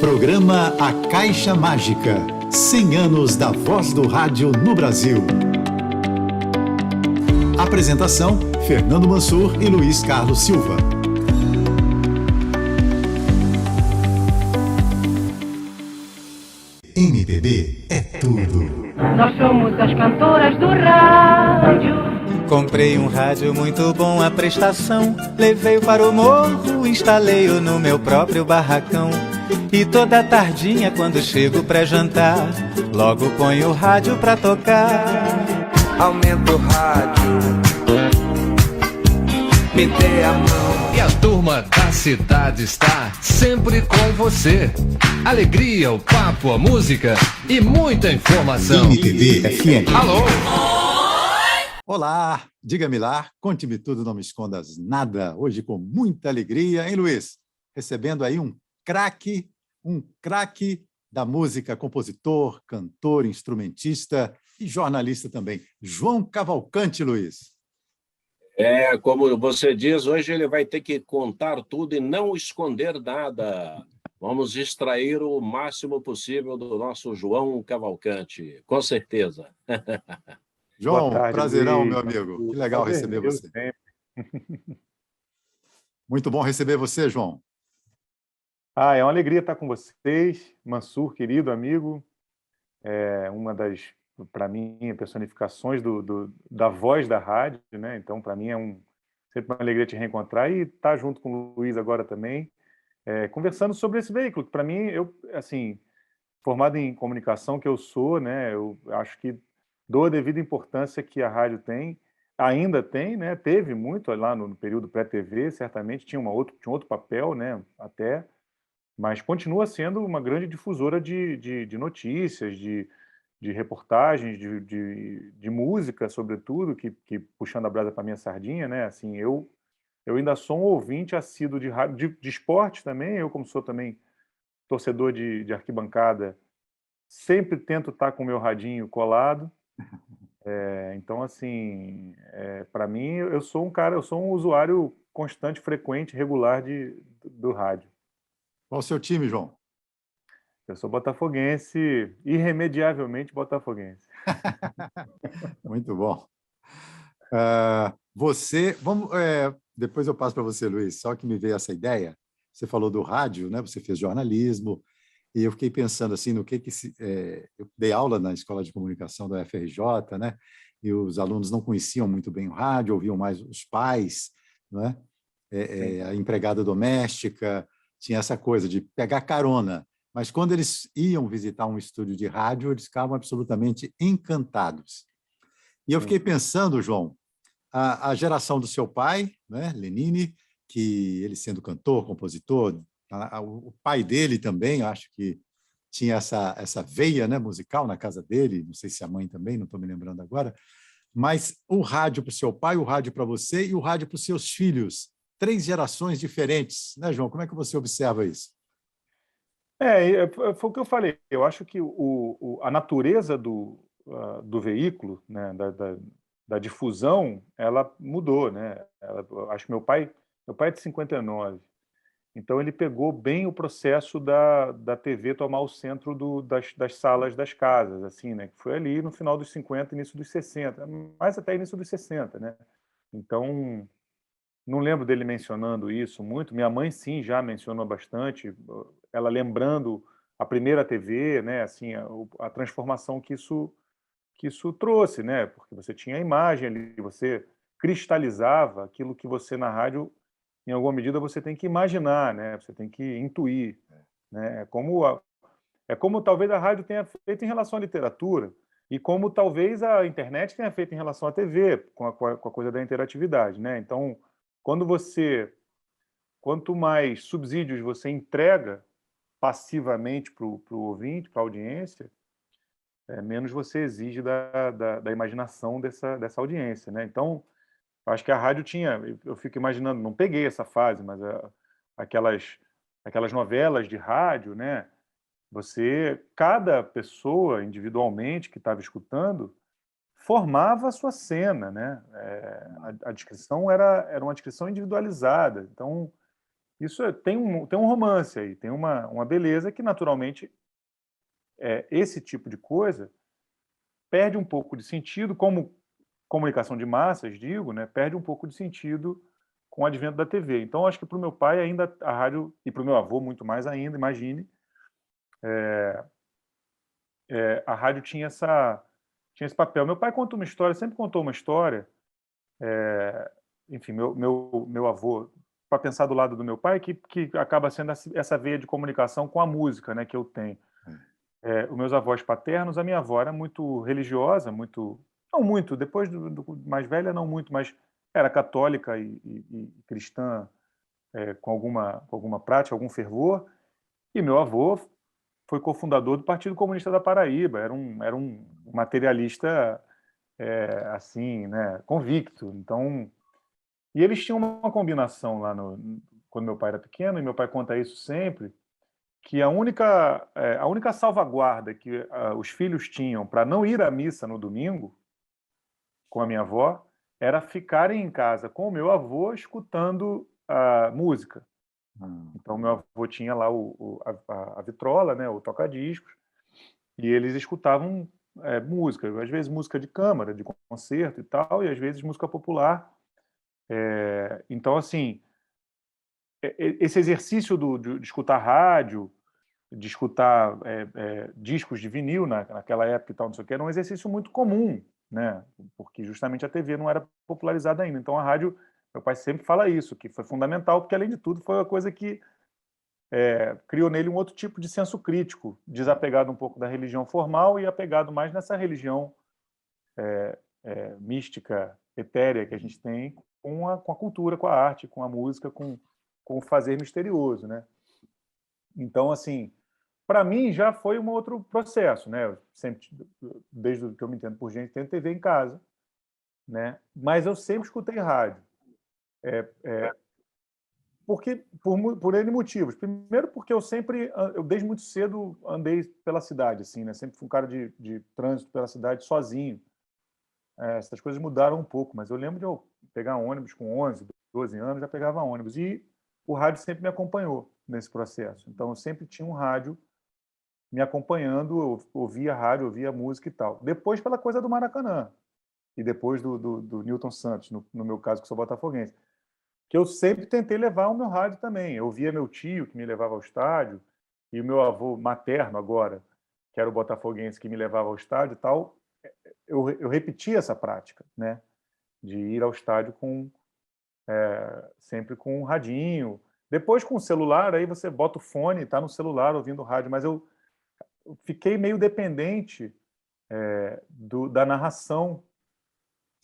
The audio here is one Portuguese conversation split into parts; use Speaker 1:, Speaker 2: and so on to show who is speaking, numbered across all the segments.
Speaker 1: Programa A Caixa Mágica. 100 anos da Voz do Rádio no Brasil. Apresentação: Fernando Mansur e Luiz Carlos Silva. MPB é tudo.
Speaker 2: Nós somos as cantoras do rádio.
Speaker 3: Comprei um rádio muito bom, a prestação. Levei-o para o morro, instalei-o no meu próprio barracão. E toda tardinha, quando chego pra jantar, logo ponho o rádio pra tocar.
Speaker 4: Aumenta o rádio, me dê a mão.
Speaker 5: E a turma da cidade está sempre com você. Alegria, o papo, a música e muita informação.
Speaker 1: MPB FM.
Speaker 5: Alô?
Speaker 1: Olá, diga-me lá, conte-me tudo, não me escondas nada. Hoje com muita alegria, hein, Luiz? Recebendo aí um craque da música, compositor, cantor, instrumentista e jornalista também. João Cavalcante, Luiz.
Speaker 6: Como você diz, hoje ele vai ter que contar tudo e não esconder nada. Vamos extrair o máximo possível do nosso João Cavalcante, com certeza.
Speaker 1: João,
Speaker 7: Boa tarde,
Speaker 1: prazerão,
Speaker 7: Luiz.
Speaker 1: meu amigo. Que legal receber
Speaker 7: Eu
Speaker 1: você.
Speaker 7: sempre.
Speaker 1: Muito bom receber você, João.
Speaker 7: É uma alegria estar com vocês, Mansur, querido amigo, uma das, para mim, personificações da voz da rádio, né? Então, para mim, sempre uma alegria te reencontrar e estar junto com o Luiz agora também, conversando sobre esse veículo, que para mim, formado em comunicação que eu sou, né? Eu acho que dou a devida importância que a rádio tem, ainda tem, né? Teve muito lá no período pré-TV, certamente tinha um outro papel, né? Até, mas continua sendo uma grande difusora de notícias, de reportagens, de música, sobretudo, que puxando a brasa para minha sardinha, né? Assim, eu ainda sou um ouvinte assíduo de rádio, de esporte também. Eu, como sou também torcedor de arquibancada, sempre tento estar com o meu radinho colado. Então, assim, para mim, eu sou um usuário constante, frequente, regular do rádio.
Speaker 1: Qual o seu time, João?
Speaker 7: Eu sou botafoguense, irremediavelmente botafoguense.
Speaker 1: Muito bom. Depois eu passo para você, Luiz, só que me veio essa ideia. Você falou do rádio, né? Você fez jornalismo, e eu fiquei pensando assim no eu dei aula na Escola de Comunicação da UFRJ, né? E os alunos não conheciam muito bem o rádio, ouviam mais os pais, né? A empregada doméstica, tinha essa coisa de pegar carona. Mas quando eles iam visitar um estúdio de rádio, eles ficavam absolutamente encantados. E eu fiquei pensando, João, a geração do seu pai, né, Lenine, que ele sendo cantor, compositor, o pai dele também, acho que tinha essa veia, né, musical na casa dele, não sei se a mãe também, não estou me lembrando agora, mas o rádio para o seu pai, o rádio para você e o rádio para os seus filhos. 3 gerações diferentes, né, João? Como é que você observa isso?
Speaker 7: Foi o que eu falei. Eu acho que a natureza do veículo, né, da difusão, ela mudou, né? Eu acho que meu pai é de 59, então ele pegou bem o processo da TV tomar o centro das salas das casas, assim, né? Que foi ali no final dos 50, início dos 60, mais até início dos 60, né? Então, não lembro dele mencionando isso muito. Minha mãe, sim, já mencionou bastante. Ela lembrando a primeira TV, né? Assim, a transformação que isso trouxe, né? Porque você tinha a imagem ali, você cristalizava aquilo que você na rádio, em alguma medida, você tem que imaginar, né? Você tem que intuir, né? É como talvez a rádio tenha feito em relação à literatura e como talvez a internet tenha feito em relação à TV, com a coisa da interatividade, né? Então, quanto mais subsídios você entrega passivamente para o ouvinte, para a audiência, menos você exige da imaginação dessa audiência, né? Então, acho que a rádio tinha, eu fico imaginando, não peguei essa fase, mas aquelas novelas de rádio, né? Cada pessoa individualmente que estava escutando formava a sua cena, né? A descrição era uma descrição individualizada. Então, tem um romance aí, tem uma beleza que, naturalmente, esse tipo de coisa perde um pouco de sentido, como comunicação de massas, digo, né, perde um pouco de sentido com o advento da TV. Então, acho que para o meu pai ainda a rádio, e para o meu avô muito mais ainda, imagine, a rádio tinha esse papel. Meu pai conta uma história, sempre contou uma história, enfim, meu avô, para pensar do lado do meu pai, que acaba sendo essa veia de comunicação com a música, né, que eu tenho. Os meus avós paternos, a minha avó era muito religiosa, não muito, depois do mais velha não muito, mas era católica e cristã, com alguma prática, algum fervor, e meu avô foi cofundador do Partido Comunista da Paraíba, era um materialista, assim, né, convicto. Então, e eles tinham uma combinação lá quando meu pai era pequeno, e meu pai conta isso sempre, que a única salvaguarda que os filhos tinham para não ir à missa no domingo, com a minha avó, era ficarem em casa com o meu avô escutando a música. Então, meu avô tinha lá a vitrola, né, o toca-discos, e eles escutavam música, às vezes música de câmara, de concerto e tal, e às vezes música popular. Então, assim, esse exercício de escutar rádio, de escutar discos de vinil naquela época e tal, não sei o que, era um exercício muito comum, né? Porque justamente a TV não era popularizada ainda. Então a rádio, meu pai sempre fala isso, que foi fundamental, porque além de tudo foi uma coisa que criou nele um outro tipo de senso crítico, desapegado um pouco da religião formal e apegado mais nessa religião mística, etérea que a gente tem com a cultura, com a arte, com a música, com o fazer misterioso, né? Então, assim, para mim já foi um outro processo, né? Eu sempre, desde que eu me entendo por gente, tenho TV em casa, né? Mas eu sempre escutei rádio, porque por N motivos. Primeiro, porque eu desde muito cedo andei pela cidade, assim, né? Sempre fui um cara de trânsito pela cidade sozinho. Essas coisas mudaram um pouco, mas eu lembro de eu pegar ônibus com 11, 12 anos, já pegava ônibus. E o rádio sempre me acompanhou nesse processo. Então, eu sempre tinha um rádio me acompanhando, eu ouvia rádio, ouvia música e tal. Depois, pela coisa do Maracanã, e depois do Newton Santos, no meu caso, que sou botafoguense, que eu sempre tentei levar o meu rádio também. Eu via meu tio, que me levava ao estádio, e o meu avô materno agora, que era o botafoguense, que me levava ao estádio e tal. Eu repetia essa prática, né, de ir ao estádio sempre com um radinho. Depois, com o celular, aí você bota o fone, está no celular ouvindo rádio, mas eu fiquei meio dependente da narração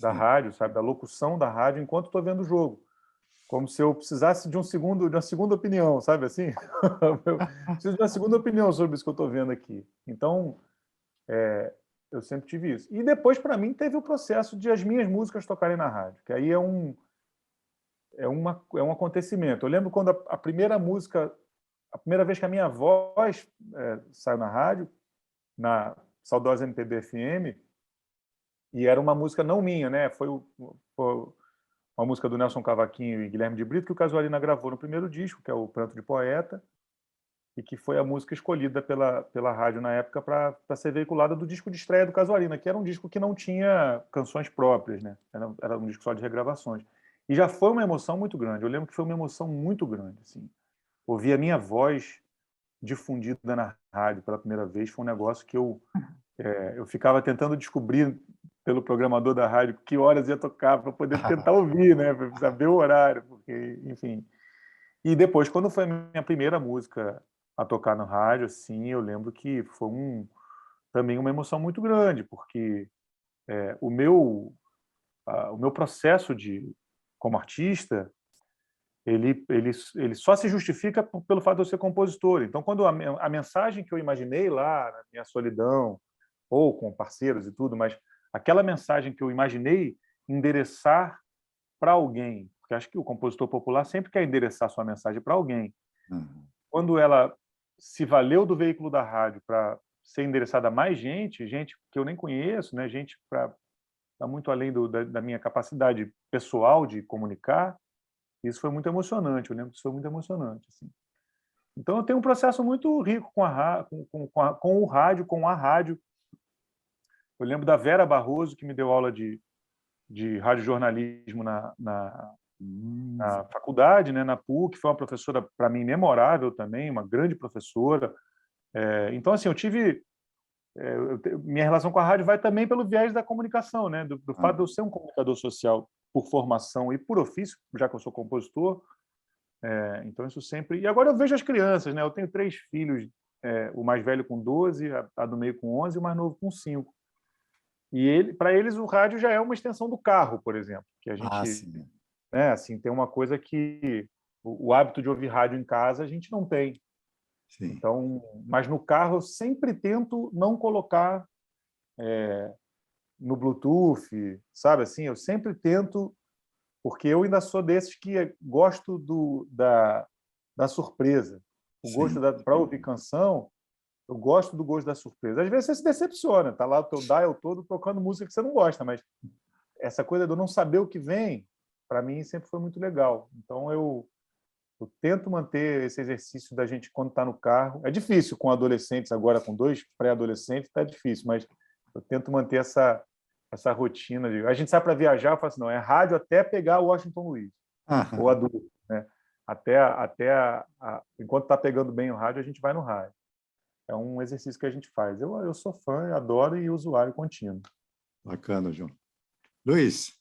Speaker 7: da rádio, sabe, da locução da rádio enquanto estou vendo o jogo, como se eu precisasse de uma segunda opinião, sabe assim? Eu preciso de uma segunda opinião sobre isso que eu estou vendo aqui. Então, eu sempre tive isso. E depois, para mim, teve o processo de as minhas músicas tocarem na rádio, que aí é um acontecimento. Eu lembro quando a primeira vez que a minha voz saiu na rádio, na saudosa MPB FM, e era uma música não minha, né? Foi uma música do Nelson Cavaquinho e Guilherme de Brito, que o Casuarina gravou no primeiro disco, que é o Pranto de Poeta, e que foi a música escolhida pela rádio na época para ser veiculada do disco de estreia do Casuarina, que era um disco que não tinha canções próprias, né? Era um disco só de regravações. E já foi uma emoção muito grande. Eu lembro que foi uma emoção muito grande, assim. Ouvir a minha voz difundida na rádio pela primeira vez foi um negócio que eu ficava tentando descobrir pelo programador da rádio que horas ia tocar para poder tentar ouvir, né, para saber o horário, porque, enfim. E depois, quando foi a minha primeira música a tocar no rádio, assim, eu lembro que foi também uma emoção muito grande, porque o meu processo como artista, ele só se justifica pelo fato de eu ser compositor. Então, quando a mensagem que eu imaginei lá na minha solidão, ou com parceiros e tudo, mas aquela mensagem que eu imaginei endereçar para alguém, porque acho que o compositor popular sempre quer endereçar sua mensagem para alguém. Quando ela se valeu do veículo da rádio para ser endereçada a mais gente que eu nem conheço, né, gente para muito além da minha capacidade pessoal de comunicar, Isso foi muito emocionante, eu lembro que isso foi muito emocionante. Assim. Então, eu tenho um processo muito rico com o rádio, com a rádio. Eu lembro da Vera Barroso, que me deu aula de radiojornalismo na faculdade, né, na PUC, foi uma professora, para mim, memorável também, uma grande professora. Então, assim, minha relação com a rádio vai também pelo viés da comunicação, né, do fato de eu ser um comunicador social por formação e por ofício, já que eu sou compositor. Então, isso sempre... E agora eu vejo as crianças, né? Eu tenho 3 filhos, o mais velho com 12, a do meio com 11 e o mais novo com 5. E para eles o rádio já é uma extensão do carro, por exemplo, que a gente,
Speaker 1: sim.
Speaker 7: né, assim, tem uma coisa que o hábito de ouvir rádio em casa a gente não tem.
Speaker 1: Sim.
Speaker 7: Então, mas no carro eu sempre tento não colocar no Bluetooth, sabe assim? Eu sempre tento, porque eu ainda sou desses que gosto da surpresa. O gosto para ouvir canção, eu gosto do gosto da surpresa. Às vezes você se decepciona, tá lá o teu dial todo tocando música que você não gosta, mas essa coisa de eu não saber o que vem, para mim sempre foi muito legal. Então eu tento manter esse exercício da gente quando está no carro. É difícil com adolescentes, agora com 2 pré-adolescentes, está difícil, mas eu tento manter essa rotina. A gente sai para viajar, eu falo assim, não, é rádio até pegar o Washington Luiz, ou adulto, né? Enquanto está pegando bem o rádio, a gente vai no rádio. É um exercício que a gente faz. Eu sou fã, adoro e usuário contínuo.
Speaker 1: Bacana, João. Luiz.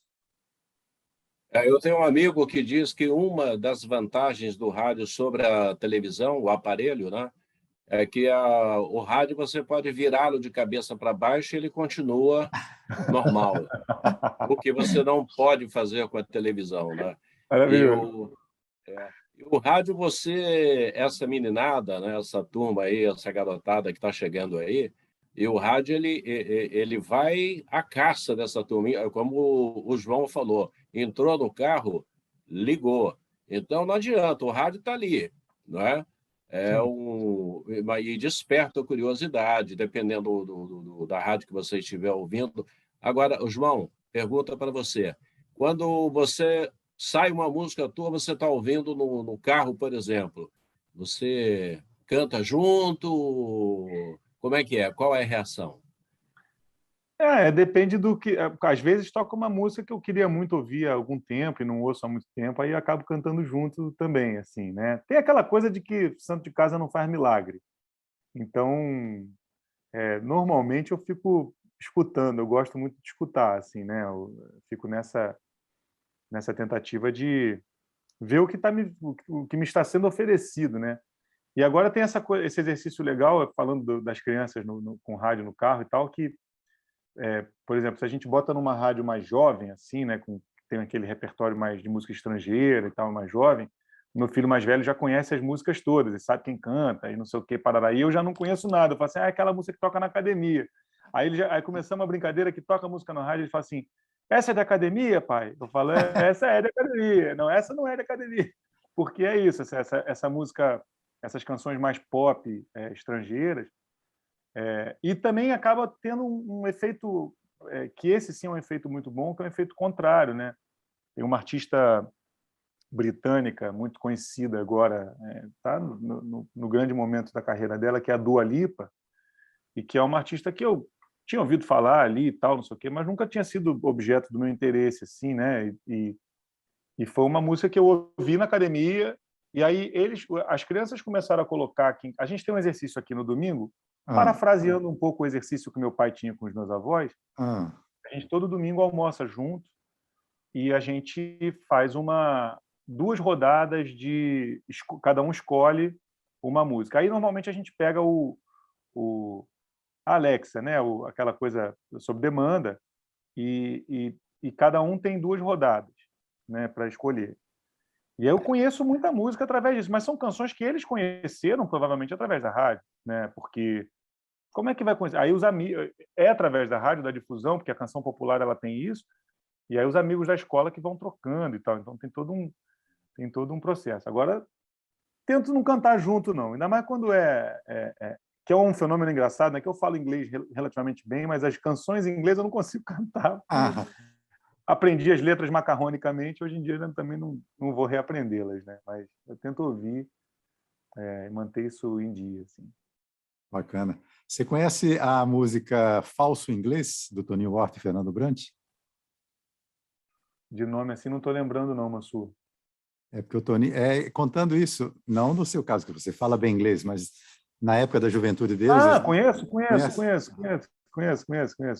Speaker 6: Eu tenho um amigo que diz que uma das vantagens do rádio sobre a televisão, o aparelho, né, é que o rádio você pode virá-lo de cabeça para baixo e ele continua normal. O que você não pode fazer com a televisão, né?
Speaker 7: Maravilhoso.
Speaker 6: O rádio, essa meninada, né, essa turma aí, essa garotada que está chegando aí, e o rádio ele vai à caça dessa turma, como o João falou, entrou no carro, ligou. Então não adianta, o rádio está ali, não é? E desperta a curiosidade, dependendo da rádio que você estiver ouvindo. Agora, João, pergunta para você. Quando você sai uma música tua, você está ouvindo no carro, por exemplo, você canta junto? Como é que é? Qual é a reação?
Speaker 7: Depende do que... Às vezes toca uma música que eu queria muito ouvir há algum tempo e não ouço há muito tempo, aí acabo cantando junto também, assim, né? Tem aquela coisa de que santo de casa não faz milagre. Então, normalmente eu fico escutando, eu gosto muito de escutar, assim, né? Eu fico nessa tentativa de ver o que me está sendo oferecido, né? E agora tem esse exercício legal, falando das crianças com rádio no carro e tal, que, por exemplo, se a gente bota numa rádio mais jovem, assim, né, tem aquele repertório mais de música estrangeira e tal, mais jovem, meu filho mais velho já conhece as músicas todas, ele sabe quem canta, e não sei o que, parará. E eu já não conheço nada, eu falo assim, aquela música que toca na academia. Aí começamos uma brincadeira que toca música na rádio, ele fala assim, essa é da academia, pai? Eu falo, essa é da academia. Não, essa não é da academia. Porque é isso, essa música, essas canções mais pop estrangeiras, e também acaba tendo um efeito, que esse sim é um efeito muito bom, que é um efeito contrário, né? Tem uma artista britânica muito conhecida agora, tá no grande momento da carreira dela, que é a Dua Lipa, e que é uma artista que eu tinha ouvido falar ali e tal, não sei o quê, mas nunca tinha sido objeto do meu interesse, assim, né? E foi uma música que eu ouvi na academia, e aí as crianças começaram a colocar aqui... A gente tem um exercício aqui no domingo, parafraseando um pouco o exercício que meu pai tinha com os meus avós. A gente todo domingo almoça junto e a gente faz 2 rodadas de... Cada um escolhe uma música. Aí, normalmente, a gente pega a Alexa, né? Aquela coisa sob demanda, e cada um tem 2 rodadas, né, para escolher. E eu conheço muita música através disso, mas são canções que eles conheceram provavelmente através da rádio, né? Porque como é que vai conhecer? Aí os amigos através da rádio, da difusão, porque a canção popular ela tem isso, e aí os amigos da escola que vão trocando e tal. Então tem todo um processo. Agora tento não cantar junto não, ainda mais quando que é um fenômeno engraçado, né? Que eu falo inglês relativamente bem, mas as canções em inglês eu não consigo cantar. aprendi as letras macarronicamente, hoje em dia eu também não vou reaprendê-las, né? Mas eu tento ouvir e manter isso em dia, assim.
Speaker 1: Bacana. Você conhece a música Falso Inglês, do Toninho Horta e Fernando Brant?
Speaker 7: De nome assim, não estou lembrando não, Mansur.
Speaker 1: É porque o Toninho... contando isso, não no seu caso, que você fala bem inglês, mas na época da juventude deles...
Speaker 7: Conheço.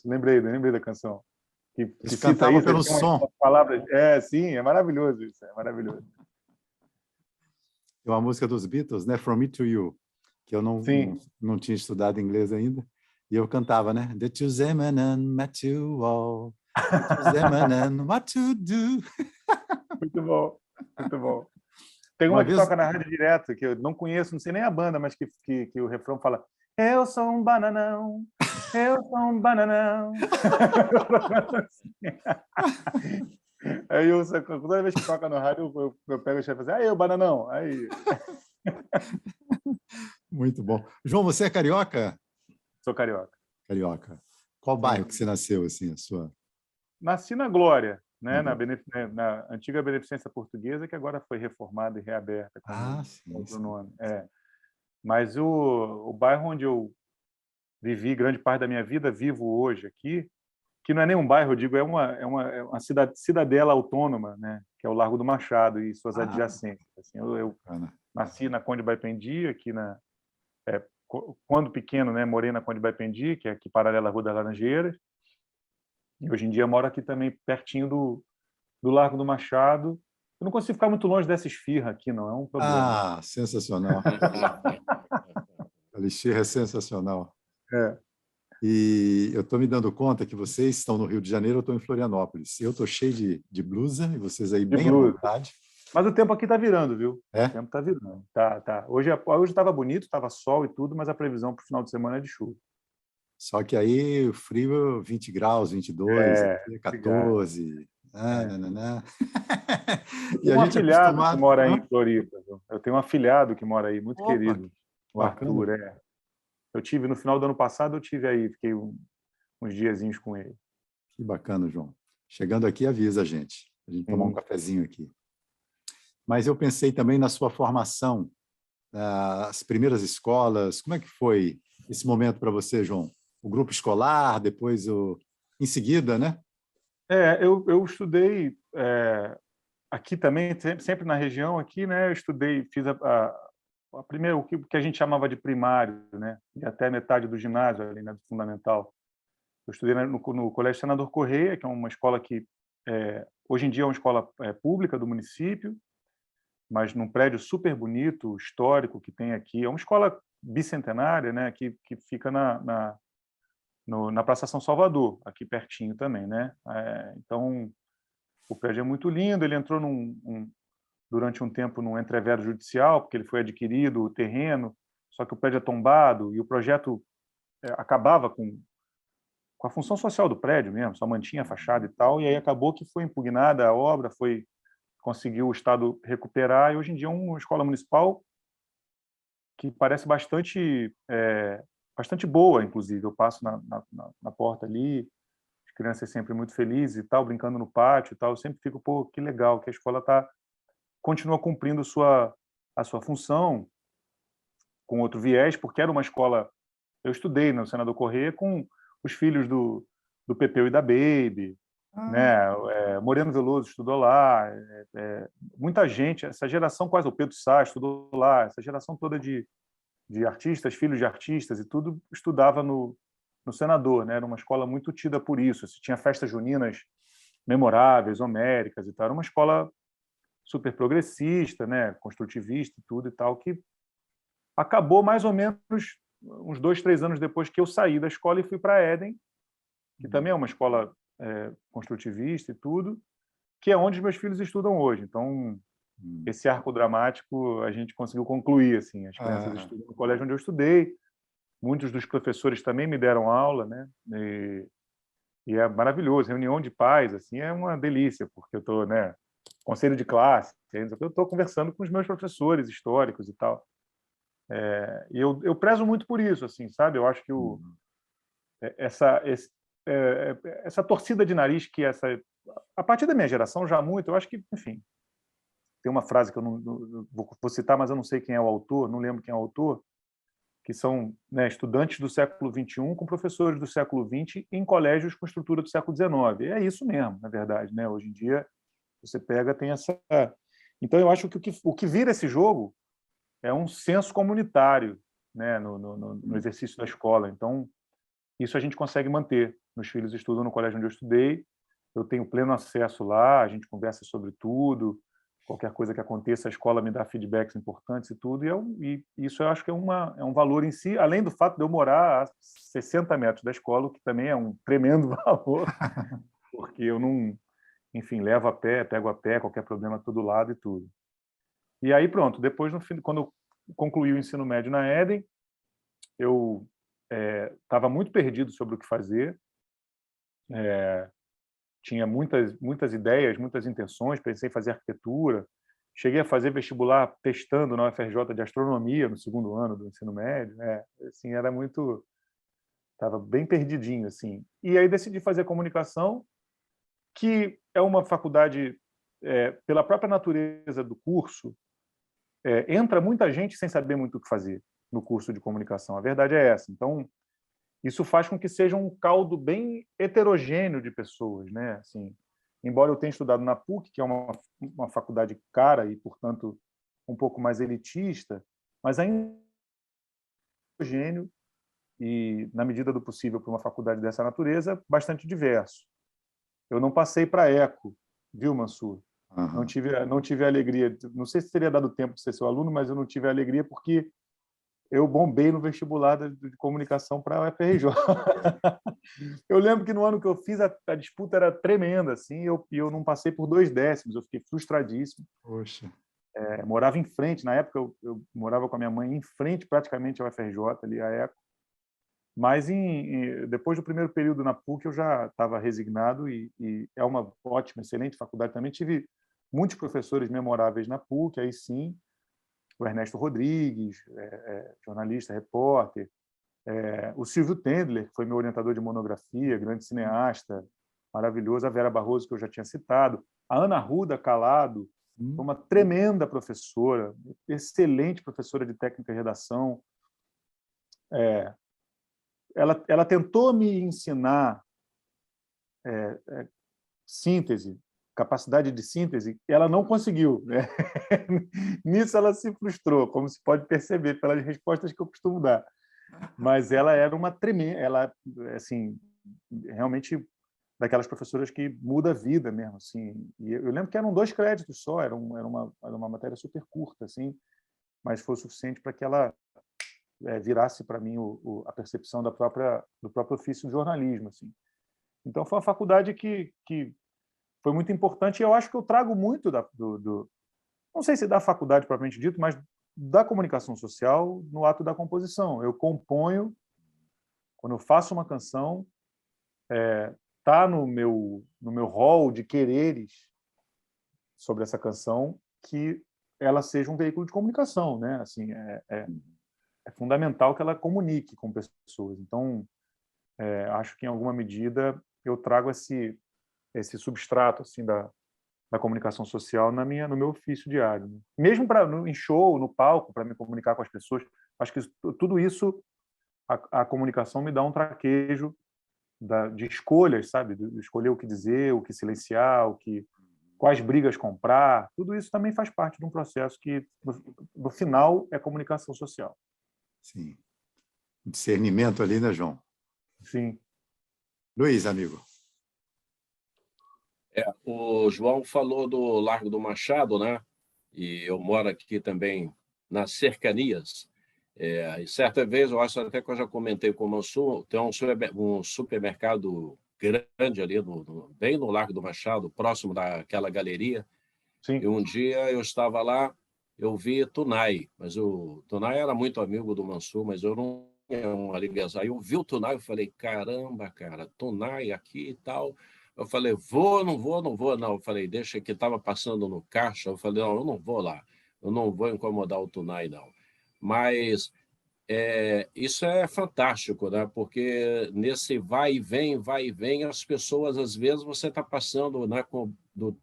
Speaker 7: Lembrei da canção. Que
Speaker 1: Eles
Speaker 7: cita
Speaker 1: cantavam
Speaker 7: isso,
Speaker 1: pelo
Speaker 7: tem umas
Speaker 1: som.
Speaker 7: palavras. Sim, é maravilhoso isso, é maravilhoso.
Speaker 1: Tem uma música dos Beatles, né? From Me to You, que eu não tinha estudado inglês ainda, e eu cantava, né? The two Zemanan met you all, the two Zemanan, what to do?
Speaker 7: Muito bom, muito bom. Tem uma que toca na rádio direto, que eu não conheço, não sei nem a banda, mas que o refrão fala: eu sou um bananão, eu sou um bananão. Aí toda vez que toca no rádio, eu pego o chefe e falo: aí, o bananão, aí.
Speaker 1: Muito bom. João, você é carioca?
Speaker 7: Sou carioca.
Speaker 1: Carioca. Qual bairro que você nasceu, assim, a sua?
Speaker 7: Nasci na Glória, né? Na antiga Beneficência Portuguesa, que agora foi reformada e reaberta com outro nome. Mas o bairro onde eu vivi grande parte da minha vida, vivo hoje aqui, que não é nem um bairro, eu digo, é uma cidadela autônoma, né? Que é o Largo do Machado e suas adjacências. Assim, eu nasci na Conde Baipendi, aqui quando pequeno, né, morei na Conde Baipendi, que é aqui paralela à Rua das Laranjeiras, e hoje em dia moro aqui também pertinho do Largo do Machado. Eu não consigo ficar muito longe dessa esfirra aqui, não é um problema.
Speaker 1: Sensacional. A lixeira é sensacional.
Speaker 7: É.
Speaker 1: E eu estou me dando conta que vocês estão no Rio de Janeiro, eu estou em Florianópolis. Eu estou cheio de blusa e vocês aí bem à vontade.
Speaker 7: Mas o tempo aqui está virando, viu?
Speaker 1: É?
Speaker 7: O tempo está virando. Tá. Hoje estava bonito, estava sol e tudo, mas a previsão para o final de semana é de chuva.
Speaker 1: Só que aí o frio 20 graus, 22, aqui é 14.
Speaker 7: E a gente afilhado que mora aí em Floripa. Eu tenho um afilhado que mora aí, muito querido. O Arthur, no final do ano passado, eu tive aí, fiquei uns diazinhos com ele.
Speaker 1: Que bacana, João. Chegando aqui, avisa a gente tomar um cafezinho aqui. Mas eu pensei também na sua formação, as primeiras escolas. Como é que foi esse momento para você, João? O grupo escolar, depois em seguida, né?
Speaker 7: Eu estudei aqui também, sempre na região aqui, né? Eu estudei, fiz a primeira, o que a gente chamava de primário, né? E até metade do ginásio ali, né? Do fundamental. Eu estudei no Colégio Senador Correia, que é uma escola que hoje em dia é uma escola pública do município, mas num prédio super bonito, histórico que tem aqui. É uma escola bicentenária, né? Que fica na Praça São Salvador, aqui pertinho também, né? Então, o prédio é muito lindo. Ele entrou durante um tempo num entrevero judicial, porque ele foi adquirido o terreno, só que o prédio é tombado e o projeto acabava com a função social do prédio mesmo, só mantinha a fachada e tal, e aí acabou que foi impugnada a obra, conseguiu o Estado recuperar, e hoje em dia é uma escola municipal que parece bastante boa, inclusive. Eu passo na porta ali, as crianças sempre muito felizes e tal, brincando no pátio e tal. Eu sempre fico, pô, que legal que a escola continua cumprindo a sua função com outro viés, porque era uma escola... Eu estudei no Senador Corrêa com os filhos do Pepeu e da Baby, né? Moreno Veloso estudou lá, muita gente, essa geração quase, o Pedro Sá estudou lá, essa geração toda de artistas, filhos de artistas e tudo, estudava no Senador, né? Era uma escola muito tida por isso. Tinha festas juninas memoráveis, homéricas e tal. Era uma escola super progressista, né? Construtivista e tudo e tal, que acabou mais ou menos uns 2, 3 anos depois que eu saí da escola e fui para a Éden, que também é uma escola construtivista e tudo, que é onde os meus filhos estudam hoje. Então, esse arco dramático a gente conseguiu concluir, assim. As crianças estudam no colégio onde eu estudei, muitos dos professores também me deram aula, né? E é maravilhoso. Reunião de pais, assim, é uma delícia, porque eu estou, né? Conselho de classe, eu estou conversando com os meus professores históricos e tal. E eu prezo muito por isso, assim, sabe? Eu acho que essa torcida de nariz que a partir da minha geração, já muito, eu acho que, enfim, tem uma frase que eu não vou citar, mas eu não sei quem é o autor, não lembro quem é o autor, que são, né, estudantes do século XXI com professores do século XX em colégios com estrutura do século XIX. E é isso mesmo, na verdade, né? Hoje em dia, você pega, tem essa... Então, eu acho que o que vira esse jogo é um senso comunitário, né, no exercício da escola. Então, isso a gente consegue manter. Meus filhos estudam no colégio onde eu estudei, eu tenho pleno acesso lá, a gente conversa sobre tudo, qualquer coisa que aconteça, a escola me dá feedbacks importantes e tudo, e isso eu acho que é um valor em si, além do fato de eu morar a 60 metros da escola, o que também é um tremendo valor, porque eu não, enfim, levo a pé, pego a pé, qualquer problema a todo lado e tudo. E aí pronto, depois, no fim, quando eu concluí o ensino médio na Eden, eu estava muito perdido sobre o que fazer, tinha muitas ideias, muitas intenções, pensei em fazer arquitetura, cheguei a fazer vestibular testando na UFRJ de astronomia no segundo ano do ensino médio, assim, estava bem perdidinho, assim. E aí decidi fazer comunicação, que é uma faculdade, pela própria natureza do curso, entra muita gente sem saber muito o que fazer no curso de comunicação, a verdade é essa. Então, isso faz com que seja um caldo bem heterogêneo de pessoas, né? Assim, embora eu tenha estudado na PUC, que é uma faculdade cara e, portanto, um pouco mais elitista, mas ainda é heterogêneo e, na medida do possível, para uma faculdade dessa natureza, bastante diverso. Eu não passei para a ECO, viu, Mansur?
Speaker 1: Uhum.
Speaker 7: Não tive a alegria, não sei se teria dado tempo de ser seu aluno, mas eu não tive a alegria porque eu bombei no vestibular de comunicação para a UFRJ. Eu lembro que no ano que eu fiz, a disputa era tremenda, assim, e eu não passei por 2 décimos, eu fiquei frustradíssimo.
Speaker 1: Poxa.
Speaker 7: Morava em frente, na época eu morava com a minha mãe em frente praticamente ao UFRJ, ali, a ECO. Mas depois do primeiro período na PUC eu já estava resignado e é uma ótima, excelente faculdade também. Tive muitos professores memoráveis na PUC, aí sim, o Ernesto Rodrigues, jornalista, repórter, o Silvio Tendler, que foi meu orientador de monografia, grande cineasta, maravilhoso, a Vera Barroso, que eu já tinha citado, a Ana Ruda Calado, foi uma tremenda professora, excelente professora de técnica e redação. Ela tentou me ensinar síntese, capacidade de síntese, ela não conseguiu, né? Nisso ela se frustrou, como se pode perceber pelas respostas que eu costumo dar. Mas ela era uma tremenda, ela, assim, realmente daquelas professoras que muda a vida mesmo, assim. E eu lembro que eram 2 créditos só, era uma matéria super curta, assim, mas foi o suficiente para que ela virasse para mim a percepção do próprio ofício de jornalismo, assim. Então foi uma faculdade que foi muito importante, e eu acho que eu trago muito não sei se da faculdade propriamente dito, mas da comunicação social no ato da composição. Eu componho, quando eu faço uma canção, tá no meu rol de quereres sobre essa canção que ela seja um veículo de comunicação, né? Assim, é fundamental que ela comunique com pessoas. Então, acho que em alguma medida eu trago esse substrato assim da comunicação social no meu ofício diário, né? Mesmo em show, no palco, para me comunicar com as pessoas. Acho que tudo isso, a comunicação me dá um traquejo de escolhas, sabe? De escolher o que dizer, o que silenciar, quais brigas comprar. Tudo isso também faz parte de um processo que, no final, é comunicação social.
Speaker 1: Sim. Discernimento ali, né, João?
Speaker 7: Sim.
Speaker 1: Luiz, amigo.
Speaker 6: O João falou do Largo do Machado, né? E eu moro aqui também nas cercanias. E certa vez, eu acho até que eu já comentei com o Mansur, tem um supermercado grande ali, bem no Largo do Machado, próximo daquela galeria.
Speaker 7: Sim.
Speaker 6: E um dia eu estava lá, eu vi Tunay, mas o Tunay era muito amigo do Mansur, mas eu não tinha uma ligação. Aí eu vi o Tunay, eu falei, caramba, cara, Tunay aqui e tal. Eu falei, não vou. Eu falei, deixa que estava passando no caixa. Eu falei, não, eu não vou lá. Eu não vou incomodar o Tunay, não. Mas Isso é fantástico, né? Porque nesse vai e vem, as pessoas, às vezes, você está passando, né,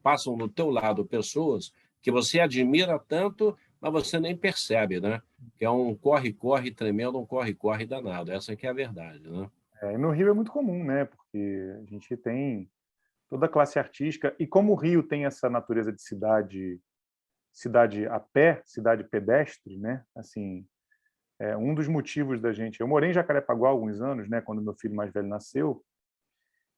Speaker 6: passam do teu lado pessoas que você admira tanto, mas você nem percebe, né? Que é um corre-corre tremendo, um corre-corre danado. Essa que é a verdade, né?
Speaker 7: E no Rio é muito comum, né? Porque a gente tem toda a classe artística, e como o Rio tem essa natureza de cidade a pé, cidade pedestre, né? Assim, um dos motivos da gente... Eu morei em Jacarepaguá há alguns anos, né? Quando meu filho mais velho nasceu,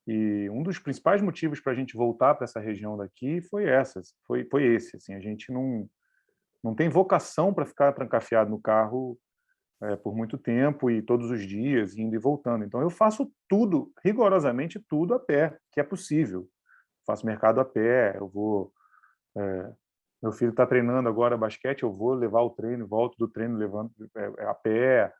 Speaker 7: e um dos principais motivos para a gente voltar para essa região daqui foi esse. Assim, a gente não tem vocação para ficar trancafiado no carro por muito tempo e todos os dias, indo e voltando. Então, eu faço tudo, rigorosamente tudo a pé, que é possível. Faço mercado a pé, eu vou... meu filho está treinando agora basquete, eu vou levar o treino, volto do treino levando a pé.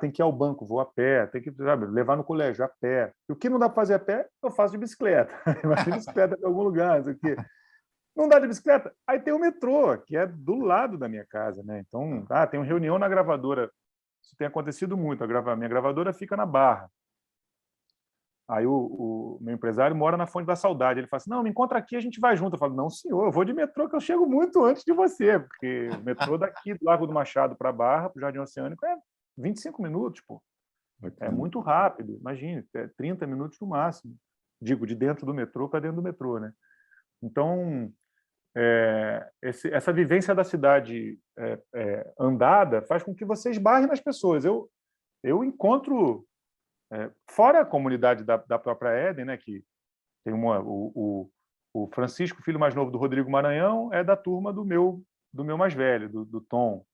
Speaker 7: Tem que ir ao banco, vou a pé. Tem que, sabe, levar no colégio a pé. E o que não dá para fazer a pé, eu faço de bicicleta. Vai de bicicleta para algum lugar, não sei o quê. Não dá de bicicleta? Aí tem o metrô, que é do lado da minha casa, né? Então, tem uma reunião na gravadora. Isso tem acontecido muito. Minha gravadora fica na Barra. Aí o meu empresário mora na Fonte da Saudade. Ele fala assim, não, me encontra aqui, a gente vai junto. Eu falo, não, senhor, eu vou de metrô, que eu chego muito antes de você, porque o metrô daqui do Largo do Machado para a Barra, para o Jardim Oceânico, é 25 minutos, pô. É muito rápido, imagine, 30 minutos no máximo. Digo, de dentro do metrô para dentro do metrô, né? Então, essa vivência da cidade andada faz com que você esbarre nas pessoas. Eu encontro... fora a comunidade da própria Éden, né, que tem o Francisco, filho mais novo do Rodrigo Maranhão, é da turma do meu mais velho, do Tom,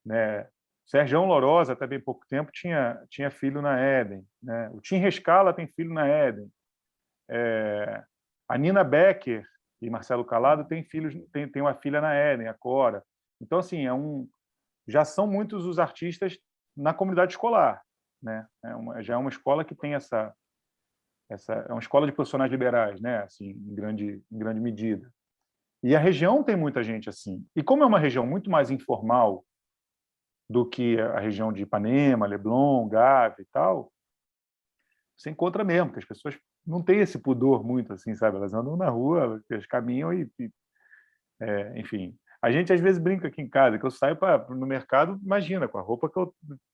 Speaker 7: né? Sergião Lorosa, até bem pouco tempo, tinha filho na Éden, né? O Tim Rescala tem filho na Éden. A Nina Becker e Marcelo Calado têm filhos, tem uma filha na Éden, a Cora. Então, assim, já são muitos os artistas na comunidade escolar, né? Já é uma escola que tem essa é uma escola de profissionais liberais, né? Assim, em grande medida. E a região tem muita gente assim. E como é uma região muito mais informal do que a região de Ipanema, Leblon, Gávea e tal, você encontra mesmo, que as pessoas não têm esse pudor muito assim, sabe? Elas andam na rua, elas caminham enfim. A gente às vezes brinca aqui em casa, que eu saio no mercado, imagina, com a roupa que eu,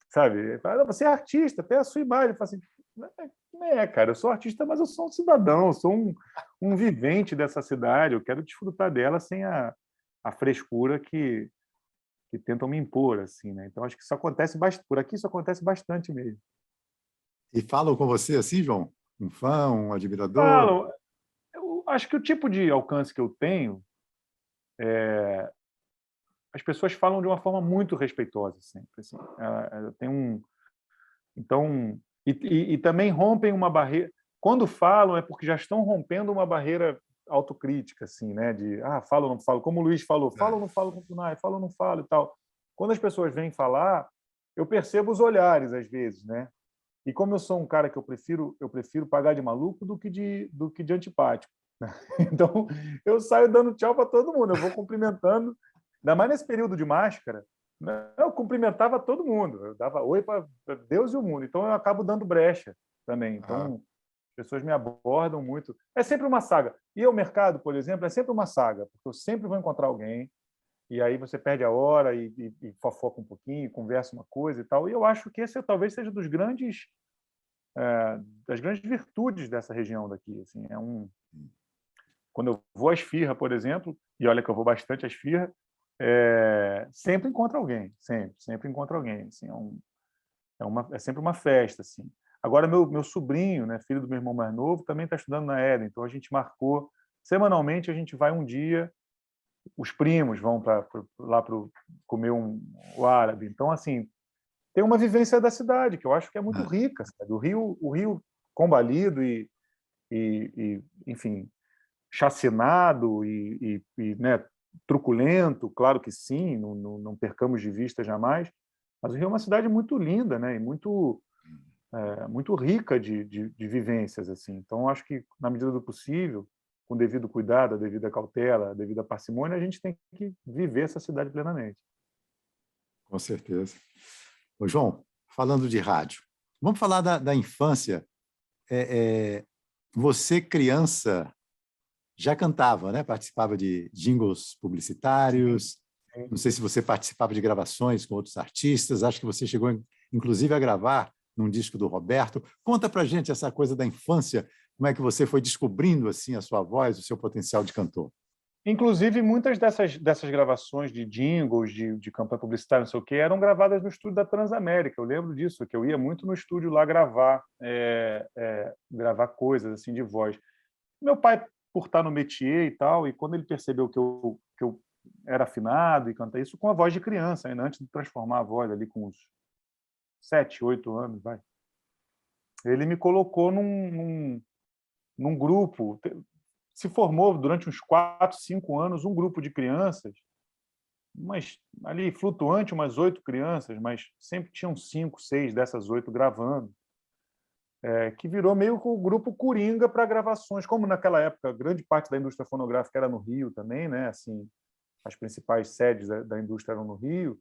Speaker 7: sabe? Fala, você é artista, pega a sua imagem. Eu falo assim, cara, eu sou artista, mas eu sou um cidadão, eu sou um vivente dessa cidade, eu quero desfrutar dela sem a frescura que tentam me impor, assim, né? Então, acho que isso acontece bastante, por aqui isso acontece bastante mesmo.
Speaker 1: E falam com você assim, João? Um fã, um admirador?
Speaker 7: Falam. Eu acho que o tipo de alcance que eu tenho, as pessoas falam de uma forma muito respeitosa sempre. Assim. Então, e também rompem uma barreira. Quando falam é porque já estão rompendo uma barreira autocrítica, assim, né? De falo ou não falo, como o Luiz falou, falo ou não falo com o Tunai, falo ou não falo e tal. Quando as pessoas vêm falar, eu percebo os olhares às vezes, né? E como eu sou um cara que eu prefiro pagar de maluco do que de antipático. Então, eu saio dando tchau para todo mundo, eu vou cumprimentando. Ainda mais nesse período de máscara, eu cumprimentava todo mundo, eu dava oi para Deus e o mundo. Então, eu acabo dando brecha também. Então, as pessoas me abordam muito. É sempre uma saga. E o mercado, por exemplo, é sempre uma saga, porque eu sempre vou encontrar alguém, e aí você perde a hora e fofoca um pouquinho, conversa uma coisa e tal. E eu acho que esse talvez seja das grandes virtudes dessa região daqui. Assim, quando eu vou à Esfirra, por exemplo, e olha que eu vou bastante à Esfirra, sempre encontro alguém, sempre encontro alguém. Assim, é sempre uma festa. Assim. Agora, meu sobrinho, né, filho do meu irmão mais novo, também está estudando na Éden, então a gente marcou, semanalmente a gente vai um dia, os primos vão lá para comer o árabe. Então, assim, tem uma vivência da cidade que eu acho que é muito rica. Sabe? O Rio combalido e enfim, chacinado né, truculento, claro que sim, não percamos de vista jamais, mas o Rio é uma cidade muito linda, né, e muito rica de vivências. Assim. Então, acho que, na medida do possível, com o devido cuidado, a devida cautela, a devida parcimônia, a gente tem que viver essa cidade plenamente.
Speaker 1: Com certeza. Ô, João, falando de rádio, vamos falar da infância. Você, criança, já cantava, né? Participava de jingles publicitários. Não sei se você participava de gravações com outros artistas. Acho que você chegou, inclusive, a gravar num disco do Roberto. Conta pra gente essa coisa da infância, como é que você foi descobrindo assim a sua voz, o seu potencial de cantor.
Speaker 7: Inclusive, muitas dessas gravações de jingles, de campanha publicitária, não sei o quê, eram gravadas no estúdio da Transamérica. Eu lembro disso, que eu ia muito no estúdio lá gravar coisas assim de voz. Meu pai, por estar no métier e tal, e quando ele percebeu que eu era afinado e cantar isso com a voz de criança, ainda antes de transformar a voz ali com uns 7, 8 anos, vai. Ele me colocou num grupo. Se formou durante uns 4, 5 anos um grupo de crianças, mas ali flutuante, umas 8 crianças, mas sempre tinham 5, 6 dessas 8 gravando, que virou meio que o grupo coringa para gravações, como naquela época grande parte da indústria fonográfica era no Rio também, né? Assim, as principais sedes da indústria eram no Rio.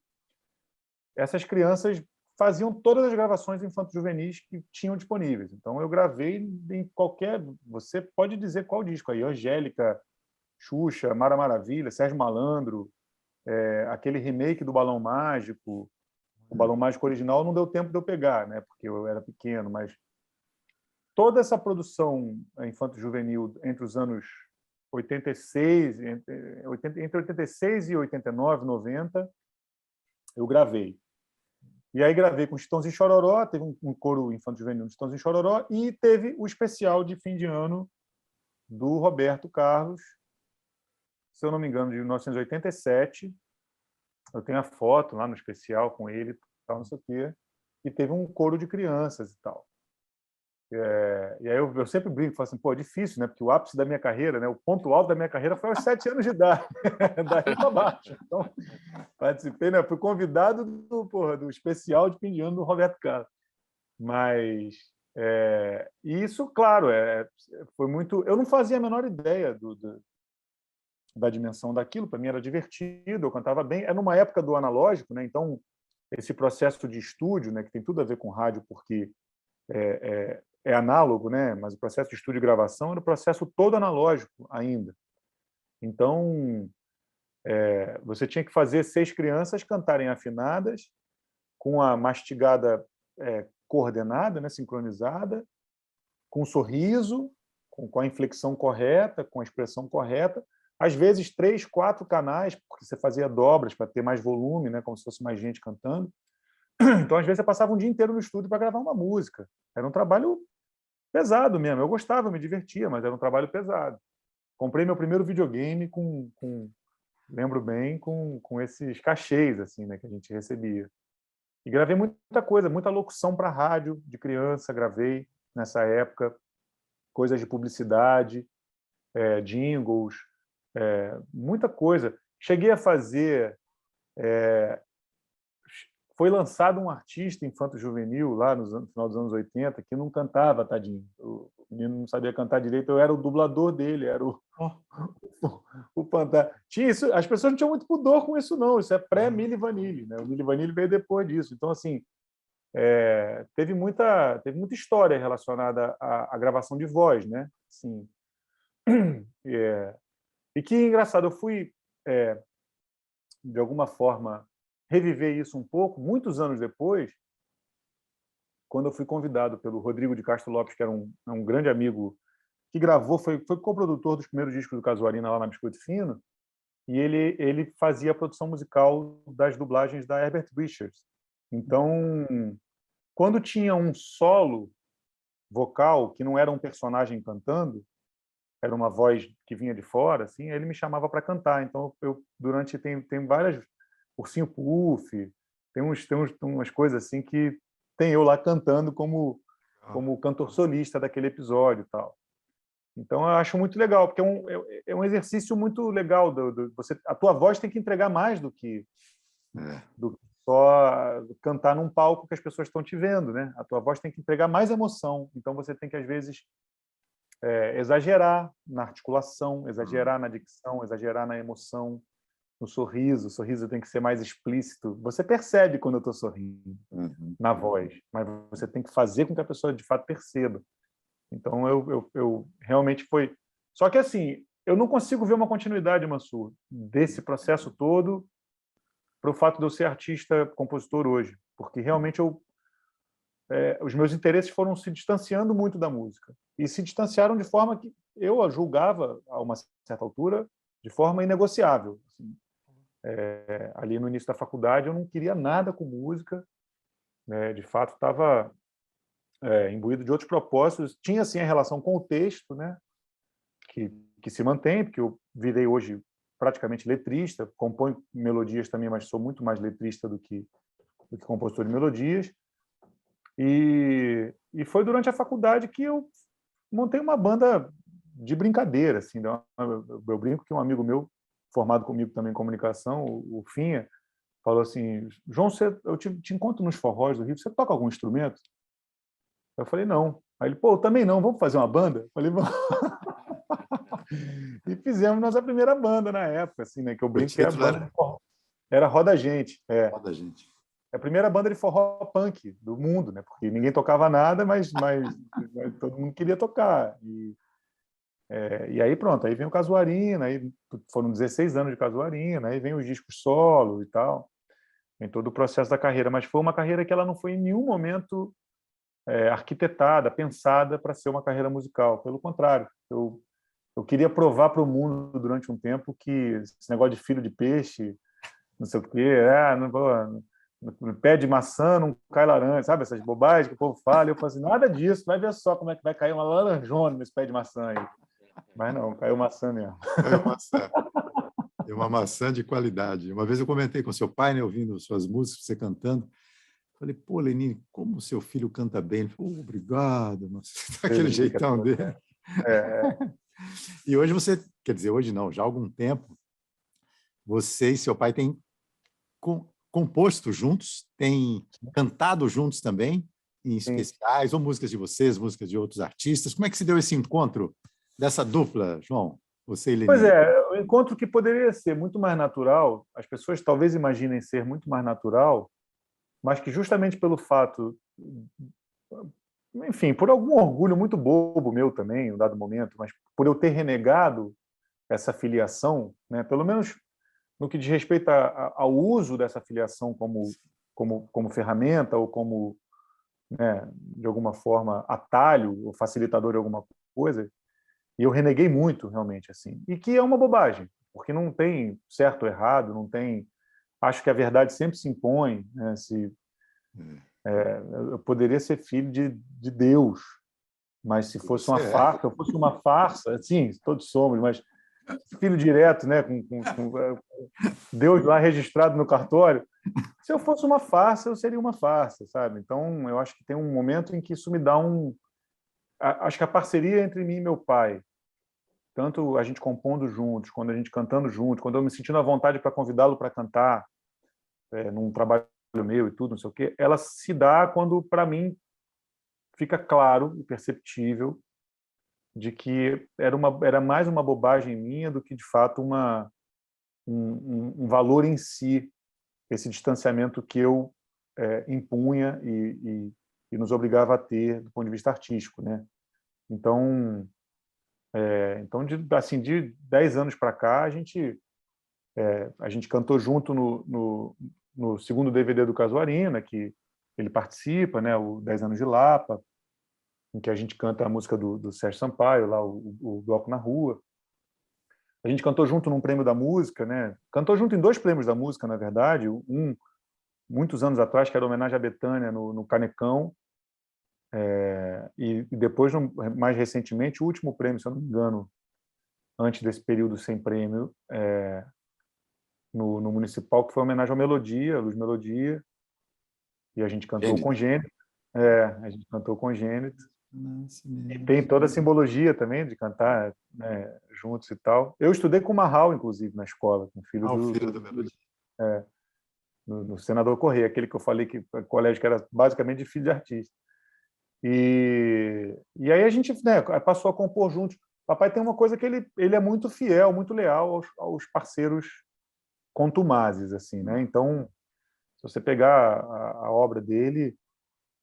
Speaker 7: Essas crianças faziam todas as gravações infanto-juvenis que tinham disponíveis. Então, eu gravei em qualquer... Você pode dizer qual disco aí. Angélica, Xuxa, Mara Maravilha, Sérgio Malandro, aquele remake do Balão Mágico. O Balão Mágico original não deu tempo de eu pegar, né? Porque eu era pequeno, mas toda essa produção infanto-juvenil entre os anos 86, entre 86 e 89, 90, eu gravei. E aí gravei com Chitãozinho e Chororó, teve um coro infanto-juvenil de Chitãozinho e Chororó, e teve o especial de fim de ano do Roberto Carlos, se eu não me engano, de 1987. Eu tenho a foto lá no especial com ele, tal, não sei o quê, e teve um coro de crianças e tal. E aí eu sempre brinco, falo assim, pô, é difícil, né? Porque o ápice da minha carreira, né? O ponto alto da minha carreira foi aos 7 anos de idade, daí para baixo. Então, participei, né? Fui convidado do especial de fim de ano do Roberto Carlos. Mas isso, claro, foi muito... Eu não fazia a menor ideia da dimensão daquilo. Para mim era divertido, eu cantava bem. É numa época do analógico, né? Então, esse processo de estúdio, né? Que tem tudo a ver com rádio, porque é análogo, né? Mas o processo de estúdio e gravação era o processo todo analógico ainda. Então, você tinha que fazer 6 crianças cantarem afinadas, com a mastigada coordenada, né? Sincronizada, com um sorriso, com a inflexão correta, com a expressão correta. Às vezes 3, 4 canais, porque você fazia dobras para ter mais volume, né? Como se fosse mais gente cantando. Então, às vezes, você passava um dia inteiro no estúdio para gravar uma música. Era um trabalho pesado mesmo. Eu gostava, me divertia, mas era um trabalho pesado. Comprei meu primeiro videogame lembro bem, com esses cachês assim, né, que a gente recebia. E gravei muita coisa, muita locução para rádio de criança, gravei nessa época, coisas de publicidade, jingles, muita coisa. Cheguei a fazer... Foi lançado um artista infanto-juvenil lá no final dos anos 80 que não cantava, tadinho. O menino não sabia cantar direito, eu era o dublador dele, era o Pantera. Tinha isso, as pessoas não tinham muito pudor com isso, não. Isso é pré-Milli Vanilli, né? O Milli Vanilli veio depois disso. Então, assim, teve muita história relacionada à gravação de voz, né? Assim, e que engraçado, eu fui, de alguma forma, reviver isso um pouco, muitos anos depois, quando eu fui convidado pelo Rodrigo de Castro Lopes, que era um grande amigo, que gravou, foi coprodutor dos primeiros discos do Casuarina lá na Biscoito Fino, e ele fazia a produção musical das dublagens da Herbert Richards. Então, quando tinha um solo vocal, que não era um personagem cantando, era uma voz que vinha de fora, assim, ele me chamava para cantar. Então, tem várias... Ursinho Puff, tem umas coisas assim que tem eu lá cantando como cantor solista daquele episódio e tal. Então, eu acho muito legal, porque é um exercício muito legal. A tua voz tem que entregar mais do que só cantar num palco que as pessoas estão te vendo, né? A tua voz tem que entregar mais emoção. Então, você tem que, às vezes, exagerar na articulação, exagerar na dicção, exagerar na emoção. no sorriso, o sorriso tem que ser mais explícito. Você percebe quando eu estou sorrindo na voz, mas você tem que fazer com que a pessoa de fato perceba. Então eu realmente foi. Só que assim, eu não consigo ver uma continuidade, Mansur, desse processo todo para o fato de eu ser artista, compositor hoje, porque realmente os meus interesses foram se distanciando muito da música e se distanciaram de forma que eu a julgava a uma certa altura de forma inegociável. Assim. Ali no início da faculdade eu não queria nada com música, né? De fato estava imbuído de outros propósitos. Tinha assim a relação com o texto, né? Que se mantém, porque eu virei hoje praticamente letrista, componho melodias também, mas sou muito mais letrista do que compositor de melodias. E foi durante a faculdade que eu montei uma banda de brincadeira, assim. Eu brinco que um amigo meu, formado comigo também em comunicação, o Finha, falou assim: João, eu te encontro nos forrós do Rio, você toca algum instrumento? Eu falei, não. Aí ele, pô, eu também não, vamos fazer uma banda? Eu falei, vamos. E fizemos nossa primeira banda na época, assim, né? Que eu brinco que a banda era Roda Gente.
Speaker 1: Roda Gente.
Speaker 7: É a primeira banda de forró punk do mundo, né? Porque ninguém tocava nada, mas todo mundo queria tocar. E aí pronto, aí vem o Casuarina, aí foram 16 anos de Casuarina, aí vem os discos solo e tal, vem todo o processo da carreira, mas foi uma carreira que ela não foi em nenhum momento arquitetada, pensada para ser uma carreira musical. Pelo contrário, eu queria provar para o mundo durante um tempo que esse negócio de filho de peixe, não sei o quê, no pé de maçã não cai laranja, sabe? Essas bobagens que o povo fala. Eu falo assim, nada disso, vai ver só como é que vai cair uma laranjona nesse pé de maçã aí. Mas não, caiu maçã mesmo.
Speaker 1: Caiu maçã. É uma maçã de qualidade. Uma vez eu comentei com seu pai, né, ouvindo suas músicas, você cantando. Falei, pô, Lenine, como seu filho canta bem. Ele falou, obrigado, aquele jeitão dele. E hoje você, quer dizer, hoje não, já há algum tempo, você e seu pai têm composto juntos, têm cantado juntos também, em especiais, ou músicas de vocês, músicas de outros artistas. Como é que se deu esse encontro dessa dupla, João? Você e Lenine?
Speaker 7: Pois é, um encontro que poderia ser muito mais natural, as pessoas talvez imaginem ser muito mais natural, mas que justamente pelo fato, enfim, por algum orgulho muito bobo meu também, em um dado momento, mas por eu ter renegado essa filiação, né, pelo menos no que diz respeito ao uso dessa filiação como ferramenta ou como, né, de alguma forma, atalho ou facilitador de alguma coisa, e eu reneguei muito, realmente, assim. E que é uma bobagem, porque não tem certo ou errado, não tem... Acho que a verdade sempre se impõe, né? Eu poderia ser filho de Deus, mas se fosse uma farsa, eu fosse uma farsa, sim, todos somos, mas filho direto, né, com Deus lá registrado no cartório, se eu fosse uma farsa, eu seria uma farsa, sabe? Então, eu acho que tem um momento em que isso me dá acho que a parceria entre mim e meu pai, tanto a gente compondo juntos, quando a gente cantando juntos, quando eu me sentindo à vontade para convidá-lo para cantar num trabalho meu e tudo, não sei o quê, ela se dá quando, para mim, fica claro e perceptível de que era mais uma bobagem minha do que, de fato, um valor em si, esse distanciamento que eu impunha e nos obrigava a ter do ponto de vista artístico, né? Então de 10 anos para cá, a gente cantou junto no segundo DVD do Casuarina, que ele participa, né, o 10 anos de Lapa, em que a gente canta a música do Sérgio Sampaio, lá, o Bloco na Rua. A gente cantou junto num prêmio da música, né? Cantou junto em 2 prêmios da música, na verdade. Muitos anos atrás, que era homenagem à Bethânia, no Canecão. E depois, mais recentemente, o último prêmio, se eu não me engano, antes desse período sem prêmio, no Municipal, que foi homenagem ao Melodia, Luz Melodia. E a gente cantou Congênito. A gente cantou Congênito. E tem toda a simbologia também de cantar, né, juntos e tal. Eu estudei com o Marral, inclusive, na escola, com o filho do Melodia. No Senador Corrêa, aquele que eu falei que o colégio que era basicamente de filho de artista. E aí a gente, né, passou a compor juntos. Papai tem uma coisa que ele é muito fiel, muito leal aos parceiros contumazes, assim, né? Então, se você pegar a obra dele,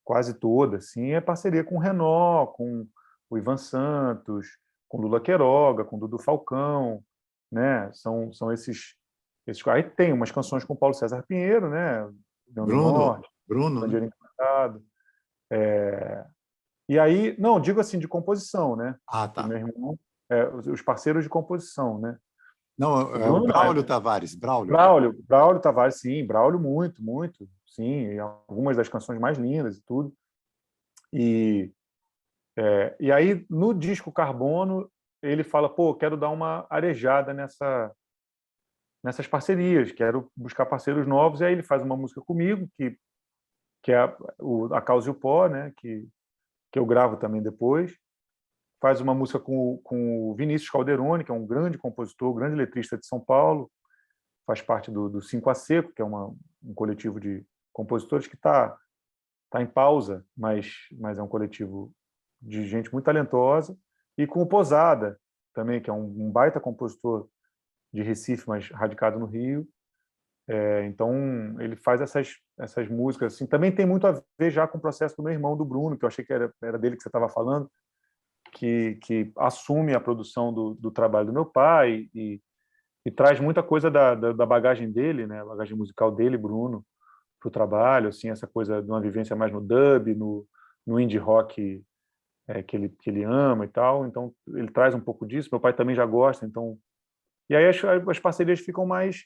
Speaker 7: quase toda, assim, é parceria com o Renaud, com o Ivan Santos, com Lula Queiroga, com Dudu Falcão, né? São esses. Aí tem umas canções com Paulo César Pinheiro, né? Leão do Norte,
Speaker 1: Bruno, né?
Speaker 7: Bandeira Encantado. E aí, não, digo assim, de composição, né?
Speaker 1: Ah, tá.
Speaker 7: O meu irmão, os parceiros de composição, né?
Speaker 1: Não,
Speaker 7: O
Speaker 1: é o
Speaker 7: Bruno,
Speaker 1: Braulio Tavares. Braulio.
Speaker 7: Braulio Tavares, sim, Braulio muito, muito, sim, e algumas das canções mais lindas e tudo. E aí, no disco Carbono, ele fala, pô, quero dar uma arejada nessas parcerias, quero buscar parceiros novos, e aí ele faz uma música comigo, que é a Causa e o Pó, né, que eu gravo também depois, faz uma música com o Vinícius Calderoni, que é um grande compositor, grande letrista de São Paulo, faz parte do Cinco a Seco, que é um coletivo de compositores que está em pausa, mas é um coletivo de gente muito talentosa, e com o Posada, também, que é um baita compositor de Recife, mas radicado no Rio. Então, ele faz essas músicas. Assim, também tem muito a ver já com o processo do meu irmão, do Bruno, que eu achei que era dele que você estava falando, que assume a produção do trabalho do meu pai e traz muita coisa da bagagem dele, né, a bagagem musical dele, Bruno, para o trabalho, assim, essa coisa de uma vivência mais no dub, no indie rock que ele ama e tal. Então, ele traz um pouco disso. Meu pai também já gosta, então... E aí as parcerias ficam mais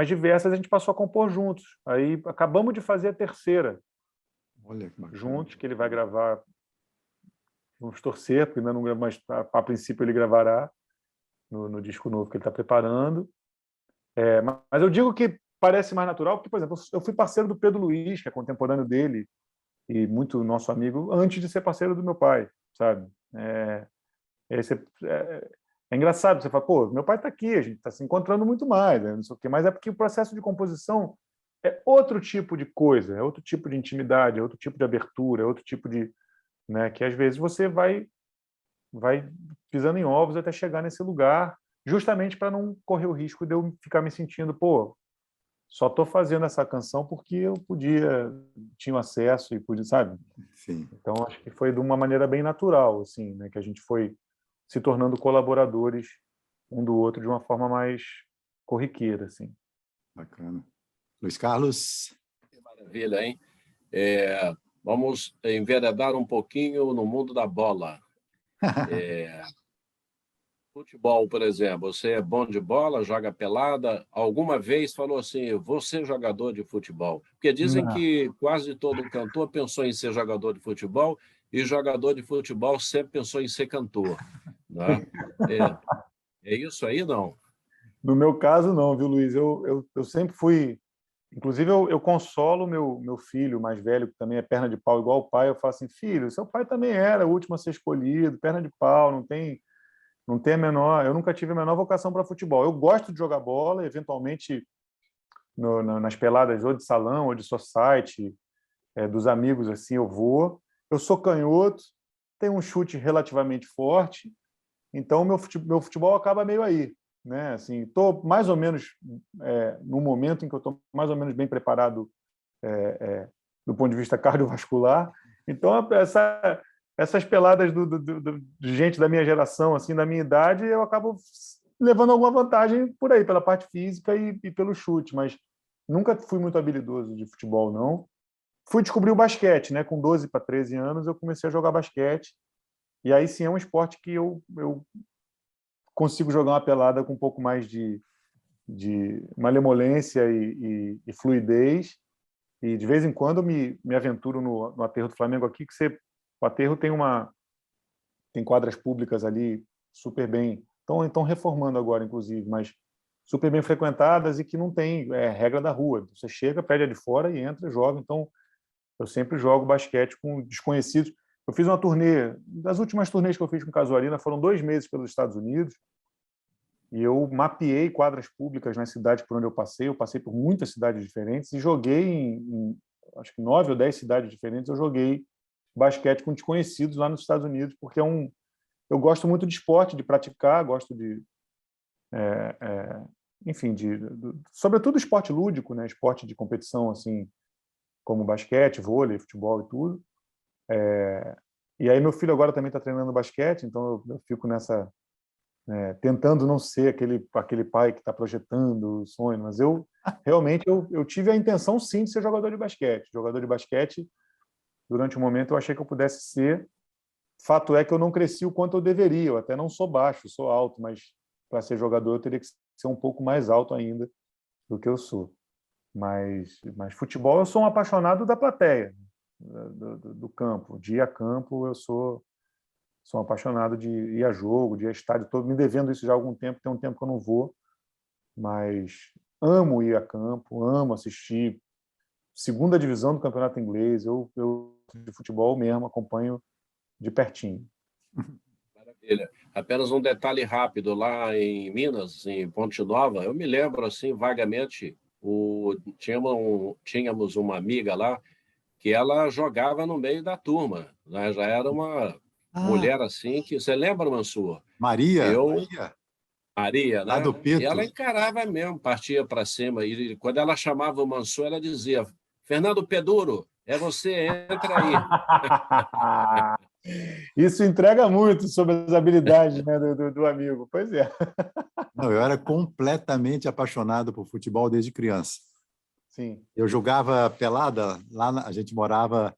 Speaker 7: diversas, a gente passou a compor juntos. Aí acabamos de fazer a terceira.
Speaker 1: Olha que bacana.
Speaker 7: Juntos, que ele vai gravar. Vamos torcer, porque ainda não grava, mas a princípio ele gravará no disco novo que ele está preparando. Mas eu digo que parece mais natural, porque, por exemplo, eu fui parceiro do Pedro Luiz, que é contemporâneo dele, e muito nosso amigo, antes de ser parceiro do meu pai, sabe? É engraçado, você fala, pô, meu pai está aqui, a gente está se encontrando muito mais, né? Não sei o quê, mas é porque o processo de composição é outro tipo de coisa, é outro tipo de intimidade, é outro tipo de abertura, é outro tipo de... Né, que às vezes você vai pisando em ovos até chegar nesse lugar, justamente para não correr o risco de eu ficar me sentindo, pô, só estou fazendo essa canção porque eu tinha acesso e podia, sabe?
Speaker 1: Sim.
Speaker 7: Então, acho que foi de uma maneira bem natural, assim, né, que a gente foi se tornando colaboradores um do outro de uma forma mais corriqueira, assim.
Speaker 1: Bacana. Luiz Carlos?
Speaker 6: Que maravilha, hein? Vamos enveredar um pouquinho no mundo da bola. Futebol, por exemplo, você é bom de bola, joga pelada. Alguma vez falou assim, vou ser jogador de futebol? Porque dizem
Speaker 7: Não.
Speaker 6: que quase todo cantor pensou em ser jogador de futebol e jogador de futebol sempre pensou em ser cantor. Né? É isso aí, não?
Speaker 7: No meu caso, não, viu, Luiz? Eu sempre fui... Inclusive, eu consolo meu filho mais velho, que também é perna de pau igual o pai. Eu falo assim, filho, seu pai também era o último a ser escolhido, perna de pau, não tem a menor... Eu nunca tive a menor vocação para futebol. Eu gosto de jogar bola, eventualmente nas peladas ou de salão ou de society, dos amigos, assim, eu vou. Eu sou canhoto, tenho um chute relativamente forte, então meu futebol acaba meio aí, né? Assim, estou mais ou menos no momento em que eu estou mais ou menos bem preparado do ponto de vista cardiovascular. Então, essas peladas de gente da minha geração, assim, da minha idade, eu acabo levando alguma vantagem por aí, pela parte física e pelo chute, mas nunca fui muito habilidoso de futebol, não. Fui descobrir o basquete, né? Com 12 para 13 anos, eu comecei a jogar basquete, e aí sim é um esporte que eu consigo jogar uma pelada com um pouco mais de malemolência e fluidez, e de vez em quando me aventuro no aterro do Flamengo aqui, o aterro tem quadras públicas ali super bem, estão reformando agora, inclusive, mas super bem frequentadas e que não tem regra da rua. Você chega, pede a de fora e entra e joga. Então, eu sempre jogo basquete com desconhecidos. Eu fiz uma turnê, das últimas turnês que eu fiz com Casuarina foram 2 meses pelos Estados Unidos, e eu mapeei quadras públicas nas cidades por onde eu passei por muitas cidades diferentes e joguei em acho que 9 ou 10 cidades diferentes, eu joguei basquete com desconhecidos lá nos Estados Unidos, porque eu gosto muito de esporte, de praticar, gosto de enfim, sobretudo esporte lúdico, né? Esporte de competição, assim, como basquete, vôlei, futebol e tudo. E aí meu filho agora também está treinando basquete, então eu fico nessa, tentando não ser aquele pai que está projetando o sonho, mas realmente eu tive a intenção sim de ser jogador de basquete. Jogador de basquete, durante um momento eu achei que eu pudesse ser. Fato é que eu não cresci o quanto eu deveria, eu até não sou baixo, sou alto, mas para ser jogador eu teria que ser um pouco mais alto ainda do que eu sou. Mas futebol, eu sou um apaixonado da plateia, do campo. De ir a campo, eu sou um apaixonado de ir a jogo, de ir a estádio todo, me devendo isso já há algum tempo, tem um tempo que eu não vou, mas amo ir a campo, amo assistir segunda divisão do campeonato inglês, eu de futebol mesmo acompanho de pertinho.
Speaker 6: Maravilha. Apenas um detalhe rápido, lá em Minas, em Ponte Nova, eu me lembro assim vagamente, tínhamos uma amiga lá que ela jogava no meio da turma, né? Já era uma
Speaker 1: Ah,
Speaker 6: mulher assim que você lembra, Mansur?
Speaker 1: Maria,
Speaker 6: Eu
Speaker 1: Maria,
Speaker 6: Maria,
Speaker 1: lá do
Speaker 6: né? E
Speaker 1: Pito.
Speaker 6: ela encarava mesmo, partia para cima. E quando ela chamava o Mansur, ela dizia: Fernando Peduro, é você, entra aí.
Speaker 7: Isso entrega muito sobre as habilidades, né, do amigo. Pois é.
Speaker 1: Não, eu era completamente apaixonado por futebol desde criança.
Speaker 7: Sim.
Speaker 1: Eu jogava pelada, a gente morava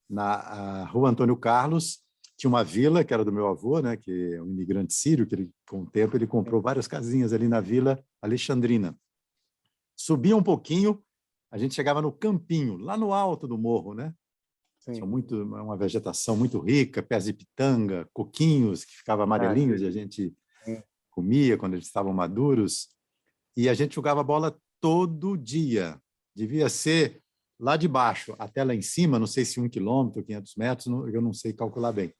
Speaker 1: na Rua Antônio Carlos, tinha uma vila que era do meu avô, né, que é um imigrante sírio, que com o tempo ele comprou várias casinhas ali na Vila Alexandrina. Subia um pouquinho, a gente chegava no campinho, lá no alto do morro, né? Tinha uma vegetação muito rica, pés de pitanga, coquinhos que ficavam amarelinhos e a gente comia quando eles estavam maduros. E a gente jogava bola todo dia. Devia ser lá de baixo até lá em cima, não sei se 1 quilômetro, 500 metros, eu não sei calcular bem.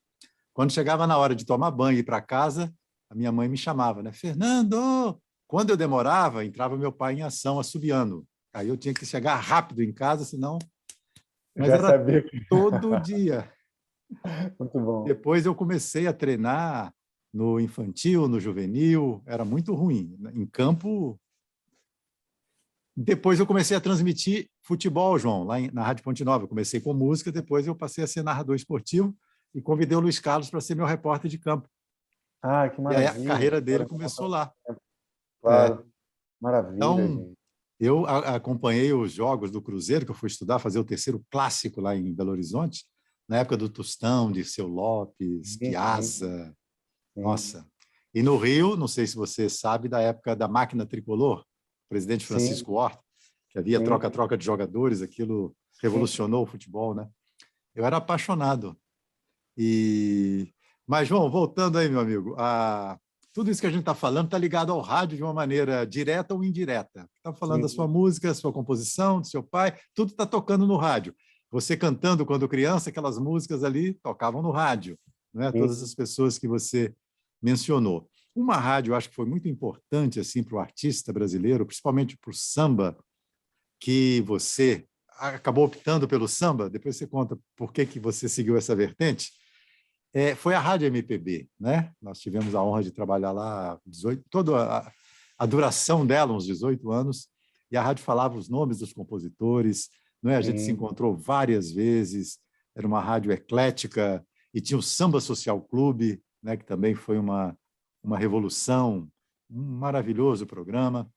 Speaker 1: Quando chegava na hora de tomar banho e ir para casa, a minha mãe me chamava, né? Fernando! Quando eu demorava, entrava meu pai em ação, assobiando. Aí eu tinha que chegar rápido em casa, senão... Mas
Speaker 7: Já
Speaker 1: era
Speaker 7: sabia.
Speaker 1: todo dia.
Speaker 7: Muito bom.
Speaker 1: Depois eu comecei a treinar no infantil, no juvenil, era muito ruim. Em campo... Depois eu comecei a transmitir futebol, João, lá na Rádio Ponte Nova. Eu comecei com música, depois eu passei a ser narrador esportivo e convidei o Luiz Carlos para ser meu repórter de campo.
Speaker 7: Ah, que
Speaker 1: E aí
Speaker 7: maravilha.
Speaker 1: a carreira dele começou lá.
Speaker 7: Claro, maravilha,
Speaker 1: Então,
Speaker 7: gente.
Speaker 1: eu acompanhei os jogos do Cruzeiro, que eu fui estudar, fazer o terceiro clássico lá em Belo Horizonte, na época do Tostão, de Seu Lopes, Piazza, nossa. E no Rio, não sei se você sabe, da época da máquina tricolor, presidente Francisco Horta, que havia troca-troca de jogadores, aquilo revolucionou o futebol, né? Eu era apaixonado. Mas, João, voltando aí, meu amigo, tudo isso que a gente está falando está ligado ao rádio de uma maneira direta ou indireta. Está falando da sua música, sua composição, do seu pai, tudo está tocando no rádio. Você cantando quando criança, aquelas músicas ali tocavam no rádio, né? Todas as pessoas que você mencionou. Uma rádio, eu acho que foi muito importante assim para o artista brasileiro, principalmente para o samba, que você acabou optando pelo samba. Depois você conta por que você seguiu essa vertente. Foi a Rádio MPB, né? Nós tivemos a honra de trabalhar lá toda a duração dela, uns 18 anos, e a rádio falava os nomes dos compositores, não é? A gente se encontrou várias vezes, era uma rádio eclética, e tinha o Samba Social Clube, né? Que também foi uma revolução, um maravilhoso programa.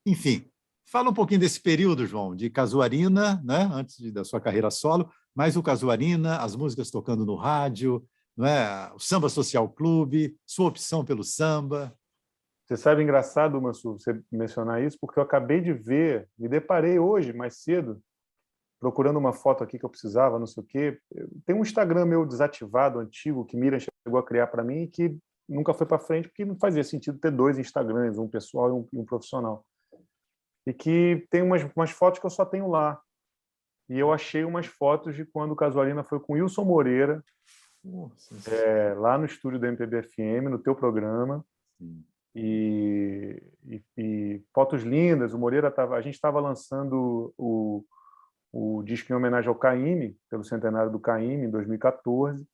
Speaker 1: Enfim, fala um pouquinho desse período, João, de Casuarina, né? Antes da sua carreira solo, mas o Casuarina, as músicas tocando no rádio, não é? O Samba Social Clube, sua opção pelo samba.
Speaker 7: Você sabe, engraçado, Mansur, você mencionar isso, porque eu acabei de ver, me deparei hoje, mais cedo, procurando uma foto aqui que eu precisava, não sei o quê. Tem um Instagram meu desativado, antigo, que Miriam chegou a criar para mim e que nunca foi para frente, porque não fazia sentido ter 2 Instagrams, um pessoal e um profissional. E que tem umas fotos que eu só tenho lá. E eu achei umas fotos de quando o Casuarina foi com Wilson Moreira, lá no estúdio da MPB-FM, no teu programa. E fotos lindas. O Moreira a gente estava lançando o disco em homenagem ao Caymmi, pelo centenário do Caymmi, em 2014.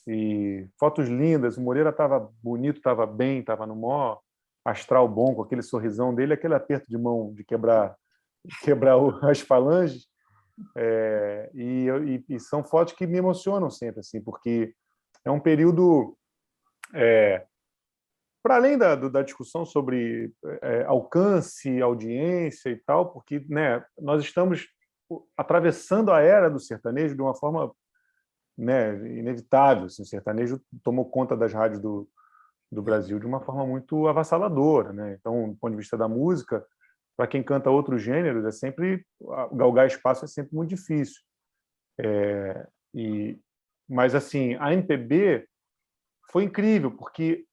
Speaker 7: E fotos lindas. O Moreira estava bonito, estava bem, estava no maior astral bom, com aquele sorrisão dele, aquele aperto de mão de quebrar as falanges. E são fotos que me emocionam sempre, assim, porque é um período, para além da discussão sobre alcance, audiência e tal, porque, né, nós estamos atravessando a era do sertanejo de uma forma, né, inevitável. Assim, o sertanejo tomou conta das rádios do Brasil de uma forma muito avassaladora, né? Então, do ponto de vista da música, para quem canta outros gêneros, galgar espaço é sempre muito difícil. Mas, assim, a MPB foi incrível, porque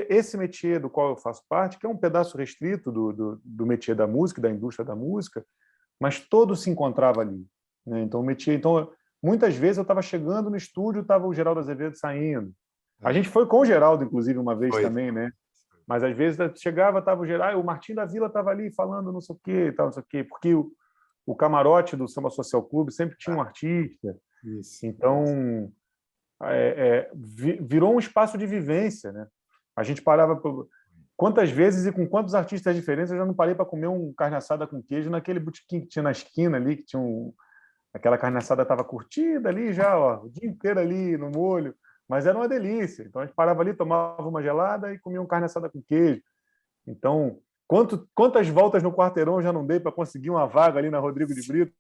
Speaker 7: esse métier do qual eu faço parte, que é um pedaço restrito do métier da música, da indústria da música, mas todo se encontrava ali, né? Então, muitas vezes eu estava chegando no estúdio, estava o Geraldo Azevedo saindo. A gente foi com o Geraldo, inclusive, uma vez também, né? Mas às vezes chegava, estava o Geraldo, o Martim da Vila estava ali falando não sei o quê, e tal, não sei o quê, porque o camarote do Samba Social Clube sempre tinha um artista.
Speaker 1: Isso.
Speaker 7: Então, virou um espaço de vivência, né? A gente parava... Quantas vezes e com quantos artistas diferentes eu já não parei para comer um carne assada com queijo naquele botequim que tinha na esquina ali, que tinha aquela carne assada estava curtida ali já, ó, o dia inteiro ali no molho, mas era uma delícia. Então a gente parava ali, tomava uma gelada e comia um carne assada com queijo. Então, quantas voltas no quarteirão eu já não dei para conseguir uma vaga ali na Rodrigo de Brito,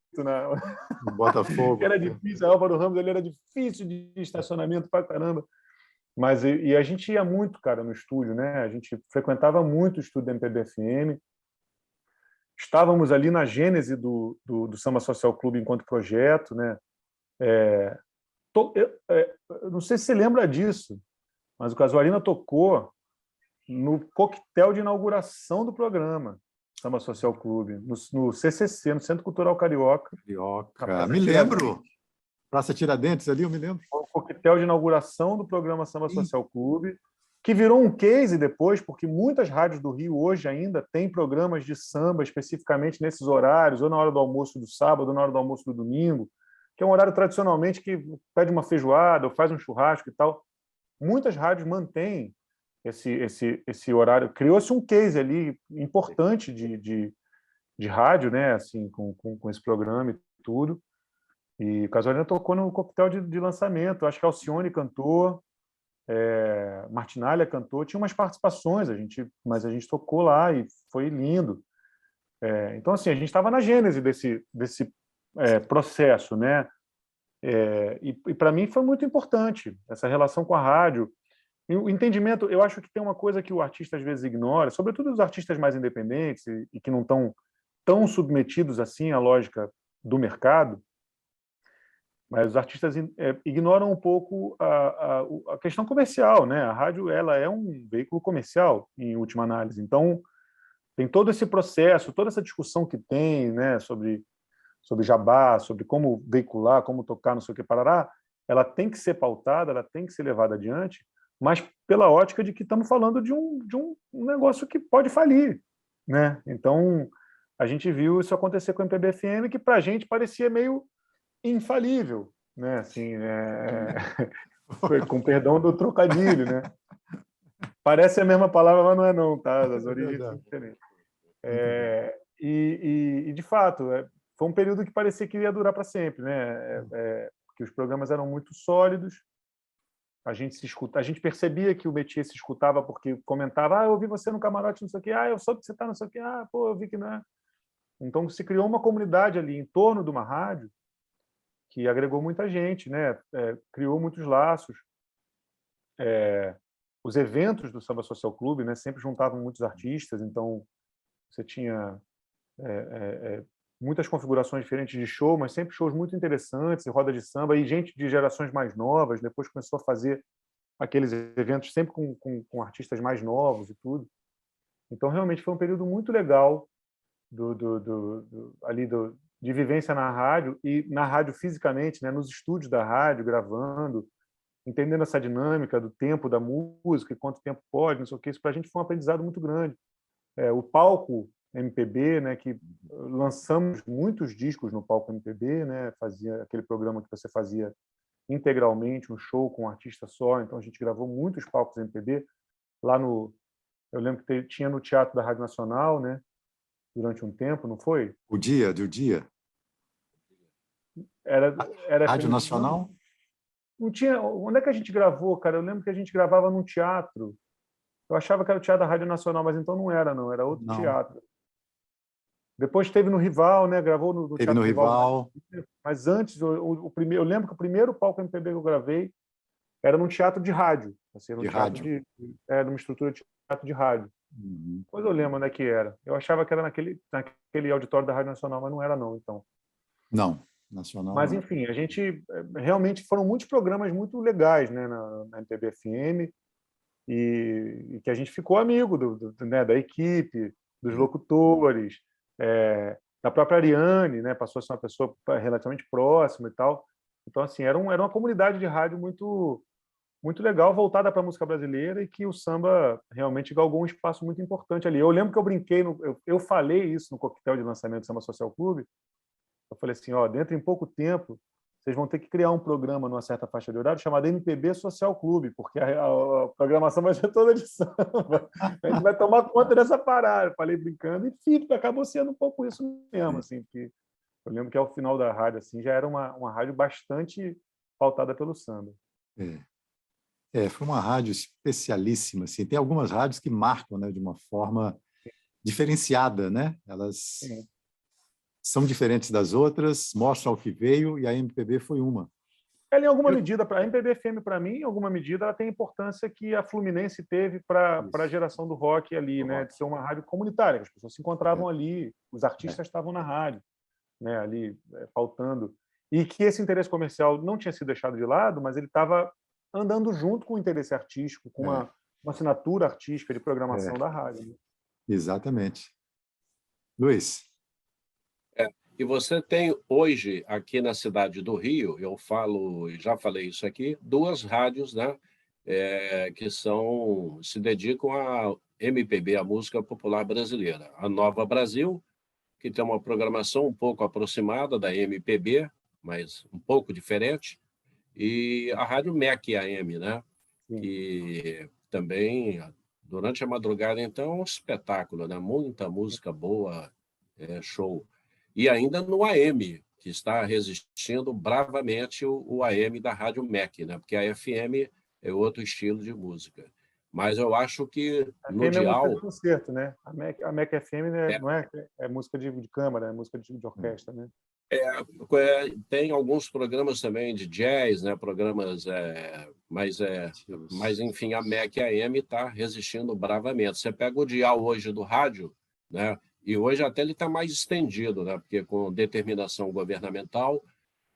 Speaker 1: No Botafogo.
Speaker 7: era difícil, a Álvaro Ramos, ele era difícil de estacionamento para caramba. Mas e a gente ia muito, cara, no estúdio, né? A gente frequentava muito o estúdio da MPB-FM. Estávamos ali na gênese do Samba Social Clube enquanto projeto, né? Eu não sei se você lembra disso, mas o Casuarina tocou no coquetel de inauguração do programa Samba Social Clube, no CCC, no Centro Cultural Carioca.
Speaker 1: Me lembro. Praça Tiradentes ali, eu me lembro.
Speaker 7: O coquetel de inauguração do programa Samba Social Clube, que virou um case depois, porque muitas rádios do Rio hoje ainda têm programas de samba especificamente nesses horários, ou na hora do almoço do sábado, ou na hora do almoço do domingo, que é um horário tradicionalmente que pede uma feijoada ou faz um churrasco e tal. Muitas rádios mantêm esse horário. Criou-se um case ali importante de rádio, né? Assim, com esse programa e tudo. E o Casuarina tocou no coquetel de lançamento. Acho que Alcione cantou, Martinalha cantou. Tinha umas participações, mas a gente tocou lá e foi lindo. Então, assim, a gente estava na gênese desse processo, né? E para mim foi muito importante essa relação com a rádio. E o entendimento, eu acho que tem uma coisa que o artista às vezes ignora, sobretudo os artistas mais independentes e que não estão tão submetidos assim à lógica do mercado, mas os artistas ignoram um pouco a questão comercial, né? A rádio, ela é um veículo comercial, em última análise. Então, tem todo esse processo, toda essa discussão que tem, né, sobre jabá, sobre como veicular, como tocar, não sei o que, parará, ela tem que ser pautada, ela tem que ser levada adiante, mas pela ótica de que estamos falando de um negócio que pode falir, né? Então, a gente viu isso acontecer com o MPB-FM, que para a gente parecia meio infalível, né? Assim, com perdão do trocadilho, né? Parece a mesma palavra, mas não é não, tá? As origens são diferentes. E de fato, foi um período que parecia que ia durar para sempre, né? Porque os programas eram muito sólidos. A gente percebia que o métier se escutava porque comentava: eu ouvi você no camarote, não sei o quê, eu soube que você está não sei o quê, pô, eu vi que não é. Então se criou uma comunidade ali em torno de uma rádio que agregou muita gente, né? Criou muitos laços. Os eventos do Samba Social Clube, né, sempre juntavam muitos artistas, então você tinha muitas configurações diferentes de show, mas sempre shows muito interessantes, roda de samba, e gente de gerações mais novas, depois começou a fazer aqueles eventos sempre com artistas mais novos e tudo. Então, realmente, foi um período muito legal de vivência na rádio, e na rádio fisicamente, né, nos estúdios da rádio, gravando, entendendo essa dinâmica do tempo da música e quanto tempo pode, não sei o que, isso para a gente foi um aprendizado muito grande. O palco MPB, né, que lançamos muitos discos no palco MPB, né, fazia aquele programa que você fazia integralmente um show com um artista só, então a gente gravou muitos palcos MPB lá no Eu lembro que tinha no Teatro da Rádio Nacional, né? Durante um tempo, não foi?
Speaker 1: O dia, do dia.
Speaker 7: Era
Speaker 1: Rádio
Speaker 7: final de
Speaker 1: Nacional?
Speaker 7: semana? Não tinha. Onde é que a gente gravou, cara? Eu lembro que a gente gravava num teatro. Eu achava que era o Teatro da Rádio Nacional, mas então não era, não. Era outro
Speaker 1: Não.
Speaker 7: teatro. Depois teve no Rival, né? Gravou no
Speaker 1: Teve
Speaker 7: Teatro
Speaker 1: no Rival.
Speaker 7: Mas antes, o primeiro, eu lembro que o primeiro palco MPB que eu gravei era num teatro de rádio. Assim,
Speaker 1: De rádio.
Speaker 7: Era uma estrutura de teatro de rádio.
Speaker 1: Uhum.
Speaker 7: Depois eu lembro onde é que era. Eu achava que era naquele auditório da Rádio Nacional, mas não era, não. Então.
Speaker 1: Não, Nacional
Speaker 7: Mas,
Speaker 1: não.
Speaker 7: enfim, a gente realmente foram muitos programas muito legais, né, na MPB FM, e que a gente ficou amigo né, da equipe, dos locutores, da própria Ariane, né, passou a ser uma pessoa relativamente próxima e tal. Então, assim, era uma comunidade de rádio muito, muito legal, voltada para a música brasileira, e que o samba realmente galgou um espaço muito importante ali. Eu lembro que eu brinquei, eu falei isso no coquetel de lançamento do Samba Social Clube. Eu falei assim, dentro em pouco tempo, vocês vão ter que criar um programa numa certa faixa de horário chamado MPB Social Clube, porque a programação vai ser toda de samba. A gente vai tomar conta dessa parada. Eu falei brincando, e acabou sendo um pouco isso mesmo, assim, que eu lembro que ao final da rádio assim, já era uma rádio bastante pautada pelo samba.
Speaker 1: Foi uma rádio especialíssima. Assim. Tem algumas rádios que marcam, né, de uma forma diferenciada, né? Elas são diferentes das outras, mostram o que veio, e a MPB foi uma.
Speaker 7: Ela, em alguma medida, a MPB FM, para mim, em alguma medida, ela tem a importância que a Fluminense teve para a geração do rock ali, né? De ser uma rádio comunitária, que as pessoas se encontravam ali, os artistas estavam na rádio, né? Ali, pautando. E que esse interesse comercial não tinha sido deixado de lado, mas ele estava andando junto com o interesse artístico, com uma assinatura artística de programação da rádio. Né?
Speaker 1: Exatamente. Luiz.
Speaker 6: E você tem hoje, aqui na cidade do Rio, eu já falei isso aqui, 2 rádios, né, que se dedicam a MPB, a música popular brasileira. A Nova Brasil, que tem uma programação um pouco aproximada da MPB, mas um pouco diferente, e a Rádio MEC AM, né, que também, durante a madrugada, então, é um espetáculo, né, muita música boa, show. E ainda no AM, que está resistindo bravamente o AM da Rádio MEC, né? Porque a FM é outro estilo de música. Mas eu acho que no
Speaker 7: FM
Speaker 6: dial...
Speaker 7: é música de concerto, né? A MEC FM não é música de câmara, é música de orquestra, né?
Speaker 6: Tem alguns programas também de jazz, né? Programas, mas enfim, a MEC AM está resistindo bravamente. Você pega o dial hoje do rádio, né? E hoje até ele está mais estendido, né? Porque com determinação governamental,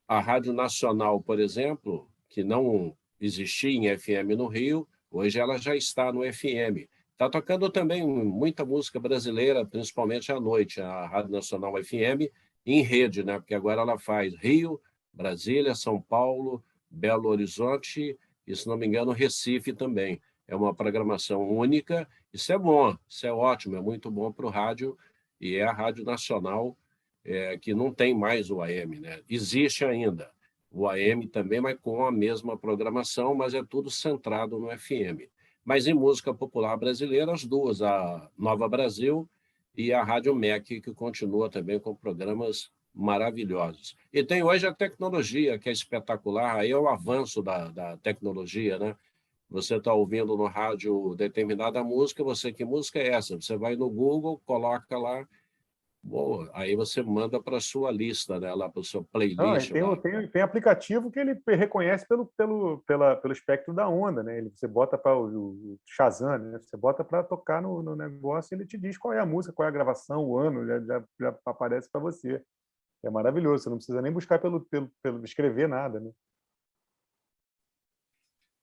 Speaker 6: a Rádio Nacional, por exemplo, que não existia em FM no Rio, hoje ela já está no FM. Está tocando também muita música brasileira, principalmente à noite, a Rádio Nacional FM, em rede, né? Porque agora ela faz Rio, Brasília, São Paulo, Belo Horizonte e, se não me engano, Recife também. É uma programação única. Isso é bom, isso é ótimo, é muito bom para o rádio. E é a Rádio Nacional, que não tem mais o AM, né? Existe ainda o AM também, mas com a mesma programação, mas é tudo centrado no FM. Mas em música popular brasileira, as duas, a Nova Brasil e a Rádio MEC, que continua também com programas maravilhosos. E tem hoje a tecnologia, que é espetacular, aí é o avanço da tecnologia, né? Você está ouvindo no rádio determinada música, que música é essa? Você vai no Google, coloca lá, aí você manda para a sua lista, né, lá para o seu playlist.
Speaker 7: Tem aplicativo que ele reconhece pelo espectro da onda, né? Você bota para o Shazam, né? Você bota para tocar no negócio, ele te diz qual é a música, qual é a gravação, o ano, já aparece para você. É maravilhoso, você não precisa nem buscar pelo escrever nada, né?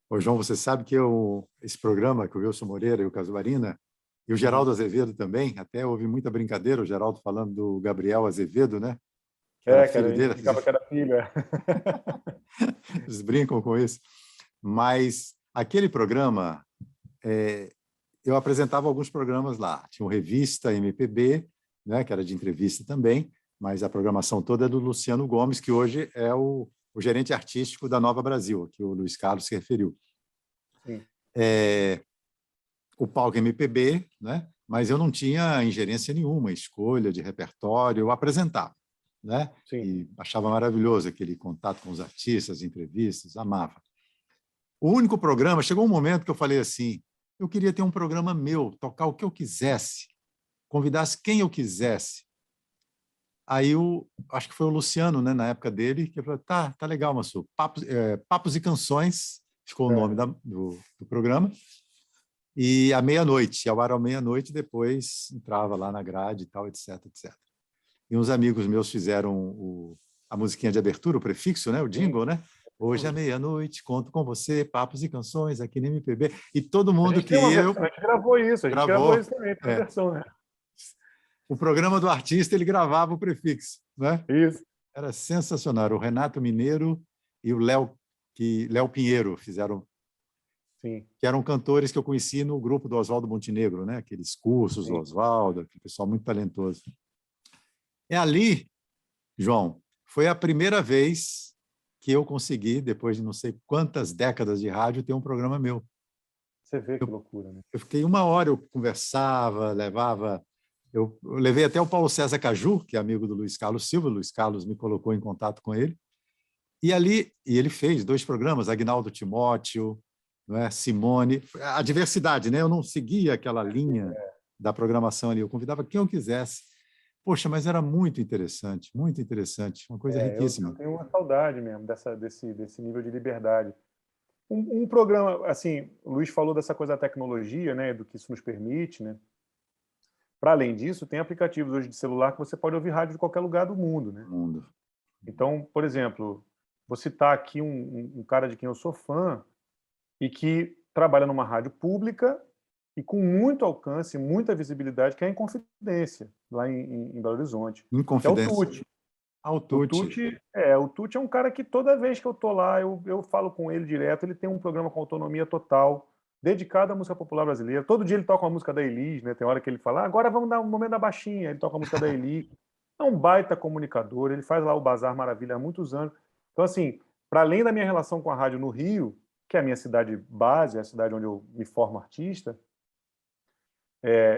Speaker 1: Ô, João, você sabe que esse programa, que o Wilson Moreira e o Casuarina, e o Geraldo Azevedo também, até houve muita brincadeira, o Geraldo falando do Gabriel Azevedo, né?
Speaker 7: Cara, ele ficava que era filho.
Speaker 1: Eles brincam com isso. Mas aquele programa, eu apresentava alguns programas lá. Tinha uma revista MPB, né, que era de entrevista também, mas a programação toda é do Luciano Gomes, que hoje é o gerente artístico da Nova Brasil, que o Luiz Carlos se referiu. o palco MPB, né? Mas eu não tinha ingerência nenhuma, escolha de repertório, eu apresentava, né?
Speaker 7: Sim.
Speaker 1: E achava maravilhoso aquele contato com os artistas, entrevistas, amava. O único programa, chegou um momento que eu falei assim, eu queria ter um programa meu, tocar o que eu quisesse, convidasse quem eu quisesse. Aí, acho que foi o Luciano, né, na época dele, que falou, tá legal, Massu, Papos e Canções, ficou o nome do programa, e à meia-noite, ao ar à meia-noite, depois entrava lá na grade e tal, etc, etc. E uns amigos meus fizeram a musiquinha de abertura, o prefixo, né, o jingle, né? Hoje à meia-noite, conto com você, Papos e Canções, aqui no MPB, e todo mundo que ia...
Speaker 7: A gente gravou isso, gravou isso também, tem uma versão, né?
Speaker 1: O programa do artista, ele gravava o prefixo, né?
Speaker 7: Isso.
Speaker 1: Era sensacional. O Renato Mineiro e o Léo Pinheiro fizeram,
Speaker 7: sim,
Speaker 1: que eram cantores que eu conheci no grupo do Oswaldo Montenegro, né? Aqueles cursos do Oswaldo, aquele pessoal muito talentoso. É ali, João, foi a primeira vez que eu consegui, depois de não sei quantas décadas de rádio, ter um programa meu.
Speaker 7: Você vê que loucura, né?
Speaker 1: Eu fiquei 1 hora, eu conversava, levava... Eu levei até o Paulo César Caju, que é amigo do Luiz Carlos Silva, o Luiz Carlos me colocou em contato com ele, e ele fez 2 programas, Agnaldo Timóteo, não é? Simone, a diversidade, né? Eu não seguia aquela linha da programação ali, eu convidava quem eu quisesse. Poxa, mas era muito interessante, uma coisa riquíssima.
Speaker 7: Eu tenho uma saudade mesmo desse nível de liberdade. Um programa, assim, o Luiz falou dessa coisa da tecnologia, né, do que isso nos permite, né? Para além disso, tem aplicativos hoje de celular que você pode ouvir rádio de qualquer lugar do mundo, né? Então, por exemplo, vou citar aqui um cara de quem eu sou fã e que trabalha numa rádio pública e com muito alcance, muita visibilidade, que é a Inconfidência, lá em Belo Horizonte.
Speaker 1: Inconfidência.
Speaker 7: Que é o Tuti.
Speaker 1: O
Speaker 7: Tuti é um cara que toda vez que eu tô lá, eu falo com ele direto, ele tem um programa com autonomia total, dedicado à música popular brasileira. Todo dia ele toca uma música da Elis, né? Tem hora que ele fala, agora vamos dar um momento da baixinha, ele toca a música da Elis. É um baita comunicador, ele faz lá o Bazar Maravilha há muitos anos. Então, assim, para além da minha relação com a rádio no Rio, que é a minha cidade base, é a cidade onde eu me formo artista,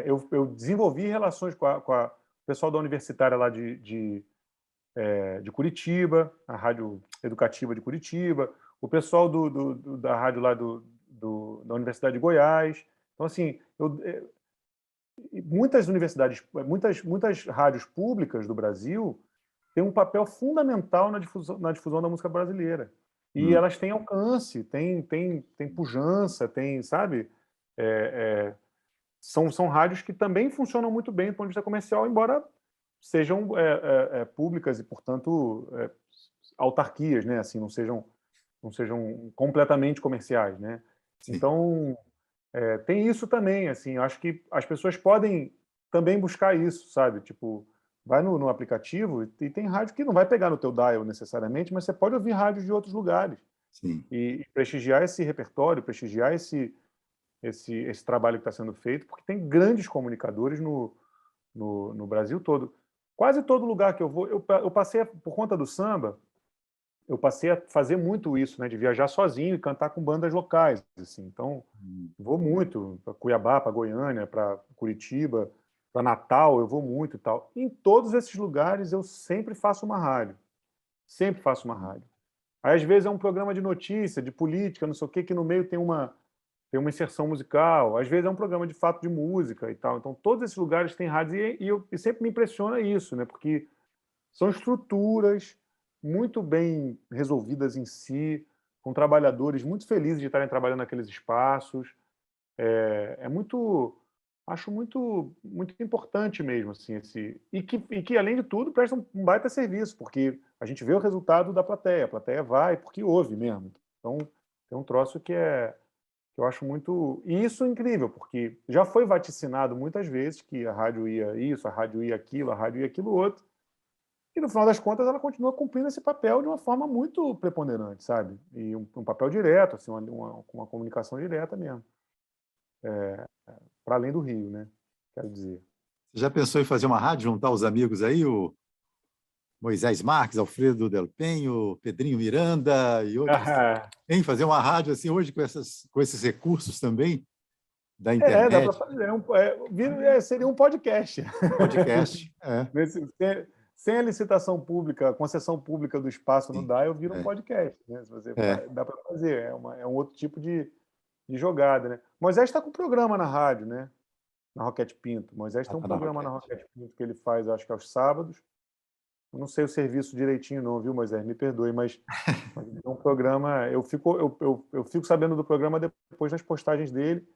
Speaker 7: eu desenvolvi relações com o pessoal da universitária lá de Curitiba, a Rádio Educativa de Curitiba, o pessoal da rádio lá da Universidade de Goiás. Então, assim, muitas universidades, muitas rádios públicas do Brasil têm um papel fundamental na difusão da música brasileira. E elas têm alcance, têm pujança, sabe? São rádios que também funcionam muito bem do ponto de vista comercial, embora sejam públicas e, portanto, autarquias, né? Assim, não sejam completamente comerciais, né?
Speaker 1: Sim.
Speaker 7: Então, tem isso também, assim, eu acho que as pessoas podem também buscar isso, sabe? Tipo, vai no aplicativo e tem rádio que não vai pegar no teu dial necessariamente, mas você pode ouvir rádios de outros lugares.
Speaker 1: Sim.
Speaker 7: E prestigiar esse repertório, prestigiar esse trabalho que está sendo feito, porque tem grandes comunicadores no Brasil todo. Quase todo lugar que eu vou, eu passei, por conta do samba, eu passei a fazer muito isso, né, de viajar sozinho e cantar com bandas locais, assim. Então, vou muito para Cuiabá, para Goiânia, para Curitiba, para Natal, eu vou muito e tal. Em todos esses lugares eu sempre faço uma rádio. Sempre faço uma rádio. Aí, às vezes, é um programa de notícia, de política, não sei o quê, que no meio tem uma inserção musical. Às vezes é um programa de fato de música e tal. Então, todos esses lugares têm rádios e sempre me impressiona isso, né? Porque são estruturas muito bem resolvidas em si, com trabalhadores muito felizes de estarem trabalhando naqueles espaços. Acho muito importante mesmo, assim, e que, além de tudo, presta um baita serviço, porque a gente vê o resultado da plateia, a plateia vai porque ouve mesmo. Então, tem um troço que eu acho muito... E isso é incrível, porque já foi vaticinado muitas vezes que a rádio ia isso, a rádio ia aquilo, a rádio ia aquilo outro, e no final das contas ela continua cumprindo esse papel de uma forma muito preponderante, sabe? E um papel direto, assim, uma comunicação direta mesmo. Para além do Rio, né? Quero dizer.
Speaker 1: Você já pensou em fazer uma rádio, juntar os amigos aí, o Moisés Marques, Alfredo Del Penho, Pedrinho Miranda e outros? Fazer uma rádio assim hoje com esses recursos também? da
Speaker 7: Dá para
Speaker 1: internet,
Speaker 7: fazer. Seria um podcast.
Speaker 1: podcast.
Speaker 7: Sem a licitação pública, a concessão pública do espaço no
Speaker 1: Sim,
Speaker 7: DAI, eu viro um podcast. Né? Se você dá para fazer. É um outro tipo de jogada. Né? Moisés está com programa na rádio, né? Na Roquete Pinto. Moisés tem um
Speaker 1: tá na
Speaker 7: programa na
Speaker 1: Roquete.
Speaker 7: Roquete Pinto que ele faz, acho que aos sábados. Eu não sei o serviço direitinho, não, viu, Moisés? Me perdoe, mas é um programa. Eu fico sabendo do programa depois das postagens dele,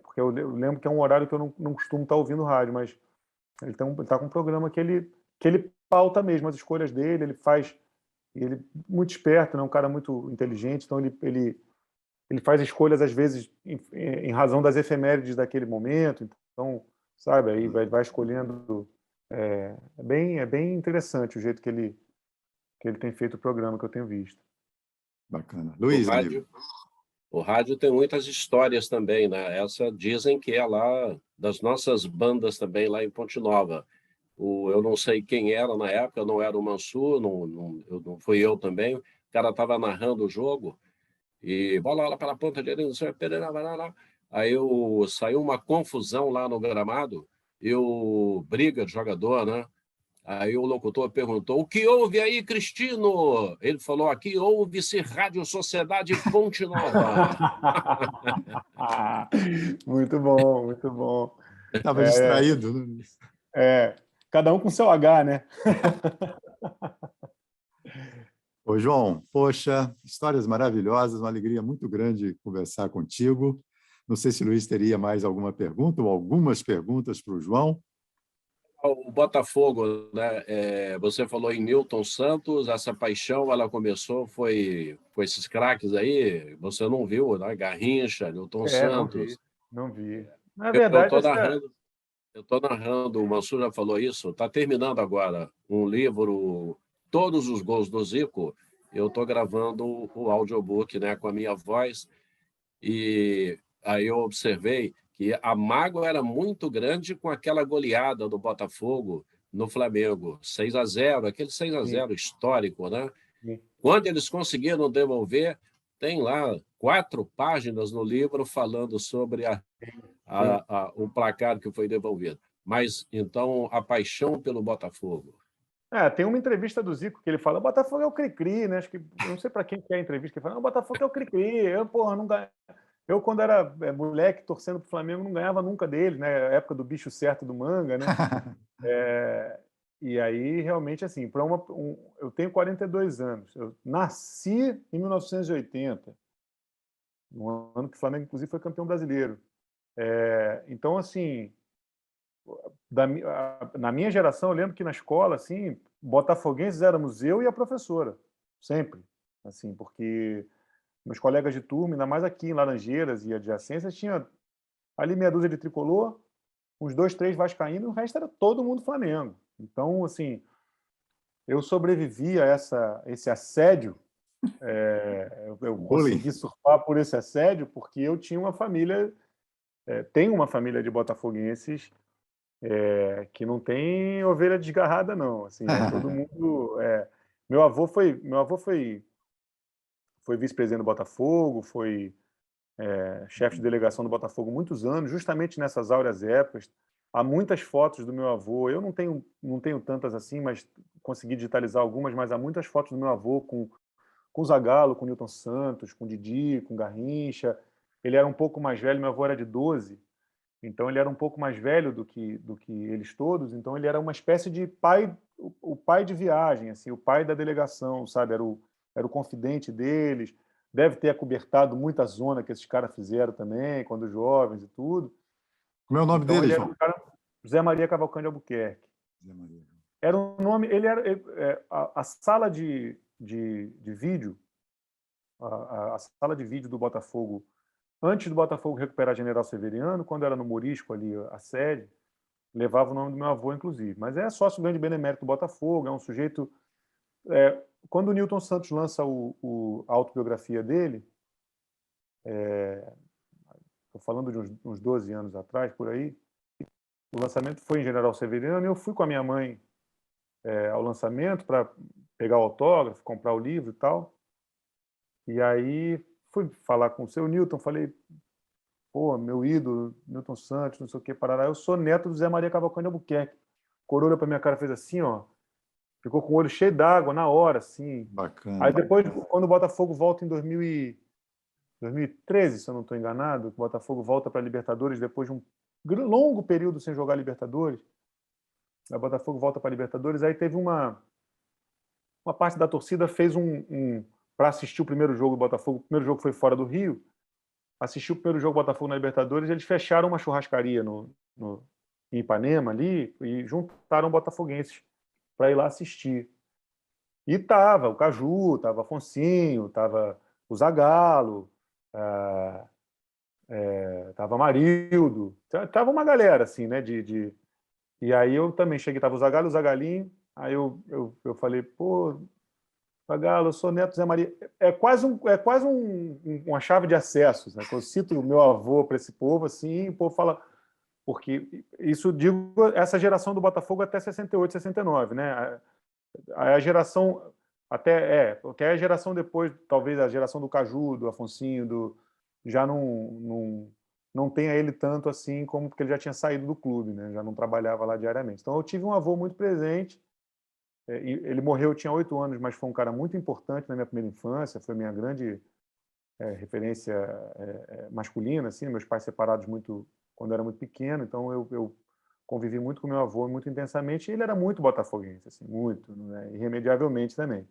Speaker 7: porque eu lembro que é um horário que eu não costumo estar ouvindo rádio, mas ele tá com um programa que ele pauta mesmo as escolhas dele, ele faz. Ele é muito esperto, né? Um cara muito inteligente, então ele faz escolhas, às vezes, em razão das efemérides daquele momento. Então, sabe, aí vai escolhendo. É bem interessante o jeito que ele tem feito o programa, que eu tenho visto.
Speaker 1: Bacana.
Speaker 6: O
Speaker 1: Luiz, amigo.
Speaker 6: rádio tem muitas histórias também, né? Essa dizem que é lá das nossas bandas também, lá em Ponte Nova. Eu não sei quem era na época, não era o Mansur, não fui eu também. O cara estava narrando o jogo e bola lá pela ponta direita, aí saiu uma confusão lá no gramado e o briga de jogador, né? Aí o locutor perguntou: o que houve aí, Cristino? Ele falou: aqui houve-se Rádio Sociedade Ponte Nova.
Speaker 7: Muito bom, muito bom.
Speaker 1: Estava distraído, né?
Speaker 7: Cada um com seu H, né?
Speaker 1: Ô, João, poxa, histórias maravilhosas, uma alegria muito grande conversar contigo. Não sei se o Luiz teria mais alguma pergunta ou algumas perguntas para o João.
Speaker 6: O Botafogo, né? Você falou em Newton Santos, essa paixão ela começou, foi com esses craques aí, você não viu, né? Garrincha, Newton Santos.
Speaker 7: Não vi. Na
Speaker 6: Eu
Speaker 7: verdade,
Speaker 6: estou narrando, o Mansur já falou isso, está terminando agora um livro, Todos os Gols do Zico, eu estou gravando o audiobook, né, com a minha voz, e aí eu observei que a mágoa era muito grande com aquela goleada do Botafogo no Flamengo, 6-0, aquele 6-0 histórico, né?
Speaker 7: Sim.
Speaker 6: Quando eles conseguiram devolver, tem lá 4 páginas no livro falando sobre o placar que foi devolvido. Mas, então, a paixão pelo Botafogo.
Speaker 7: tem uma entrevista do Zico que ele fala: o Botafogo é o cri-cri, né? Acho que, eu não sei para quem que é a entrevista, que ele fala: o Botafogo é o cri-cri. Não ganho. Eu, quando era moleque, torcendo para o Flamengo, não ganhava nunca dele, né? A época do bicho certo do manga, né? E aí, realmente, assim, eu tenho 42 anos. Eu nasci em 1980, no ano que o Flamengo, inclusive, foi campeão brasileiro. Então, assim, na minha geração, eu lembro que na escola, assim, botafoguenses éramos eu e a professora, sempre, assim, porque meus colegas de turma, ainda mais aqui em Laranjeiras e adjacências, tinha ali meia dúzia de tricolor, uns 2, 3 vascaínos, o resto era todo mundo Flamengo. Então, assim, eu sobrevivi a esse assédio, eu consegui surfar por esse assédio porque eu tinha uma família, tenho uma família de botafoguenses que não tem ovelha desgarrada, não. Assim, todo mundo. Meu avô foi vice-presidente do Botafogo, foi chefe de delegação do Botafogo muitos anos, justamente nessas áureas épocas. Há muitas fotos do meu avô. Eu não tenho tantas assim, mas consegui digitalizar algumas. Mas há muitas fotos do meu avô com o Zagallo, com o Newton Santos, com o Didi, com o Garrincha. Ele era um pouco mais velho. Meu avô era de 12. Então ele era um pouco mais velho do que eles todos, então ele era uma espécie de pai, o pai de viagem, assim, o pai da delegação, sabe? Era o confidente deles. Deve ter acobertado muita zona que esses caras fizeram também, quando jovens e tudo.
Speaker 1: Como é o nome
Speaker 7: Então
Speaker 1: dele,
Speaker 7: ele era
Speaker 1: João?
Speaker 7: um cara, José Maria Cavalcante Albuquerque.
Speaker 1: José Maria.
Speaker 7: Era um nome, ele era a sala de vídeo, a sala de vídeo do Botafogo. Antes do Botafogo recuperar General Severiano, quando era no Morisco ali, a sede, levava o nome do meu avô, inclusive. Mas é sócio grande benemérito do Botafogo, é um sujeito... quando o Newton Santos lança a autobiografia dele, estou falando de uns 12 anos atrás, por aí, o lançamento foi em General Severiano, e eu fui com a minha mãe ao lançamento para pegar o autógrafo, comprar o livro e tal. E aí fui falar com o seu Newton, falei: pô, meu ídolo, Milton Santos, não sei o que, parará. Eu sou neto do Zé Maria Cavalcante de Albuquerque. Coroa para minha cara, fez assim, ó, ficou com o olho cheio d'água na hora, assim. Aí
Speaker 1: Bacana.
Speaker 7: depois, quando o Botafogo volta em 2013, se eu não estou enganado, o Botafogo volta para a Libertadores depois de um longo período sem jogar Libertadores. Aí o Botafogo volta para a Libertadores, aí teve uma parte da torcida fez para assistir o primeiro jogo do Botafogo. O primeiro jogo foi fora do Rio. Assistiu o primeiro jogo do Botafogo na Libertadores, eles fecharam uma churrascaria em Ipanema ali e juntaram botafoguenses para ir lá assistir. E tava o Caju, tava Afonsinho, tava o Zagallo, tava Marildo, tava uma galera assim, né? E aí eu também cheguei, tava o Zagallo, o Zagalinho, aí eu falei, pô, Zagallo, eu sou neto do Zé Maria. É quase uma chave de acesso, né? Eu cito o meu avô para esse povo assim, o povo fala, porque isso digo essa geração do Botafogo até 68, 69, né? A geração porque a geração depois, talvez a geração do Caju, do Afonsinho, já não tenha ele tanto assim, como porque ele já tinha saído do clube, né? Já não trabalhava lá diariamente. Então eu tive um avô muito presente. Ele morreu, eu tinha 8 anos, mas foi um cara muito importante na minha primeira infância, foi minha grande referência masculina, assim, meus pais separados muito quando eu era muito pequeno, então eu convivi muito com meu avô, muito intensamente, e ele era muito botafoguense, assim, muito, né, irremediavelmente também.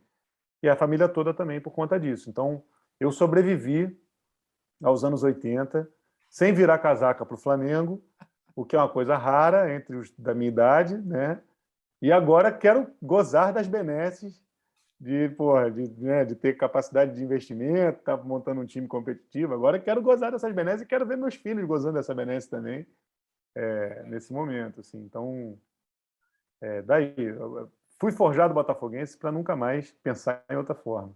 Speaker 7: E a família toda também por conta disso. Então, eu sobrevivi aos anos 80, sem virar casaca para o Flamengo, o que é uma coisa rara entre os da minha idade, né? E agora quero gozar das benesses de ter capacidade de investimento, estar montando um time competitivo. Agora quero gozar dessas benesses e quero ver meus filhos gozando dessa benesse também nesse momento. Assim. Então, daí, eu fui forjado botafoguense para nunca mais pensar em outra forma.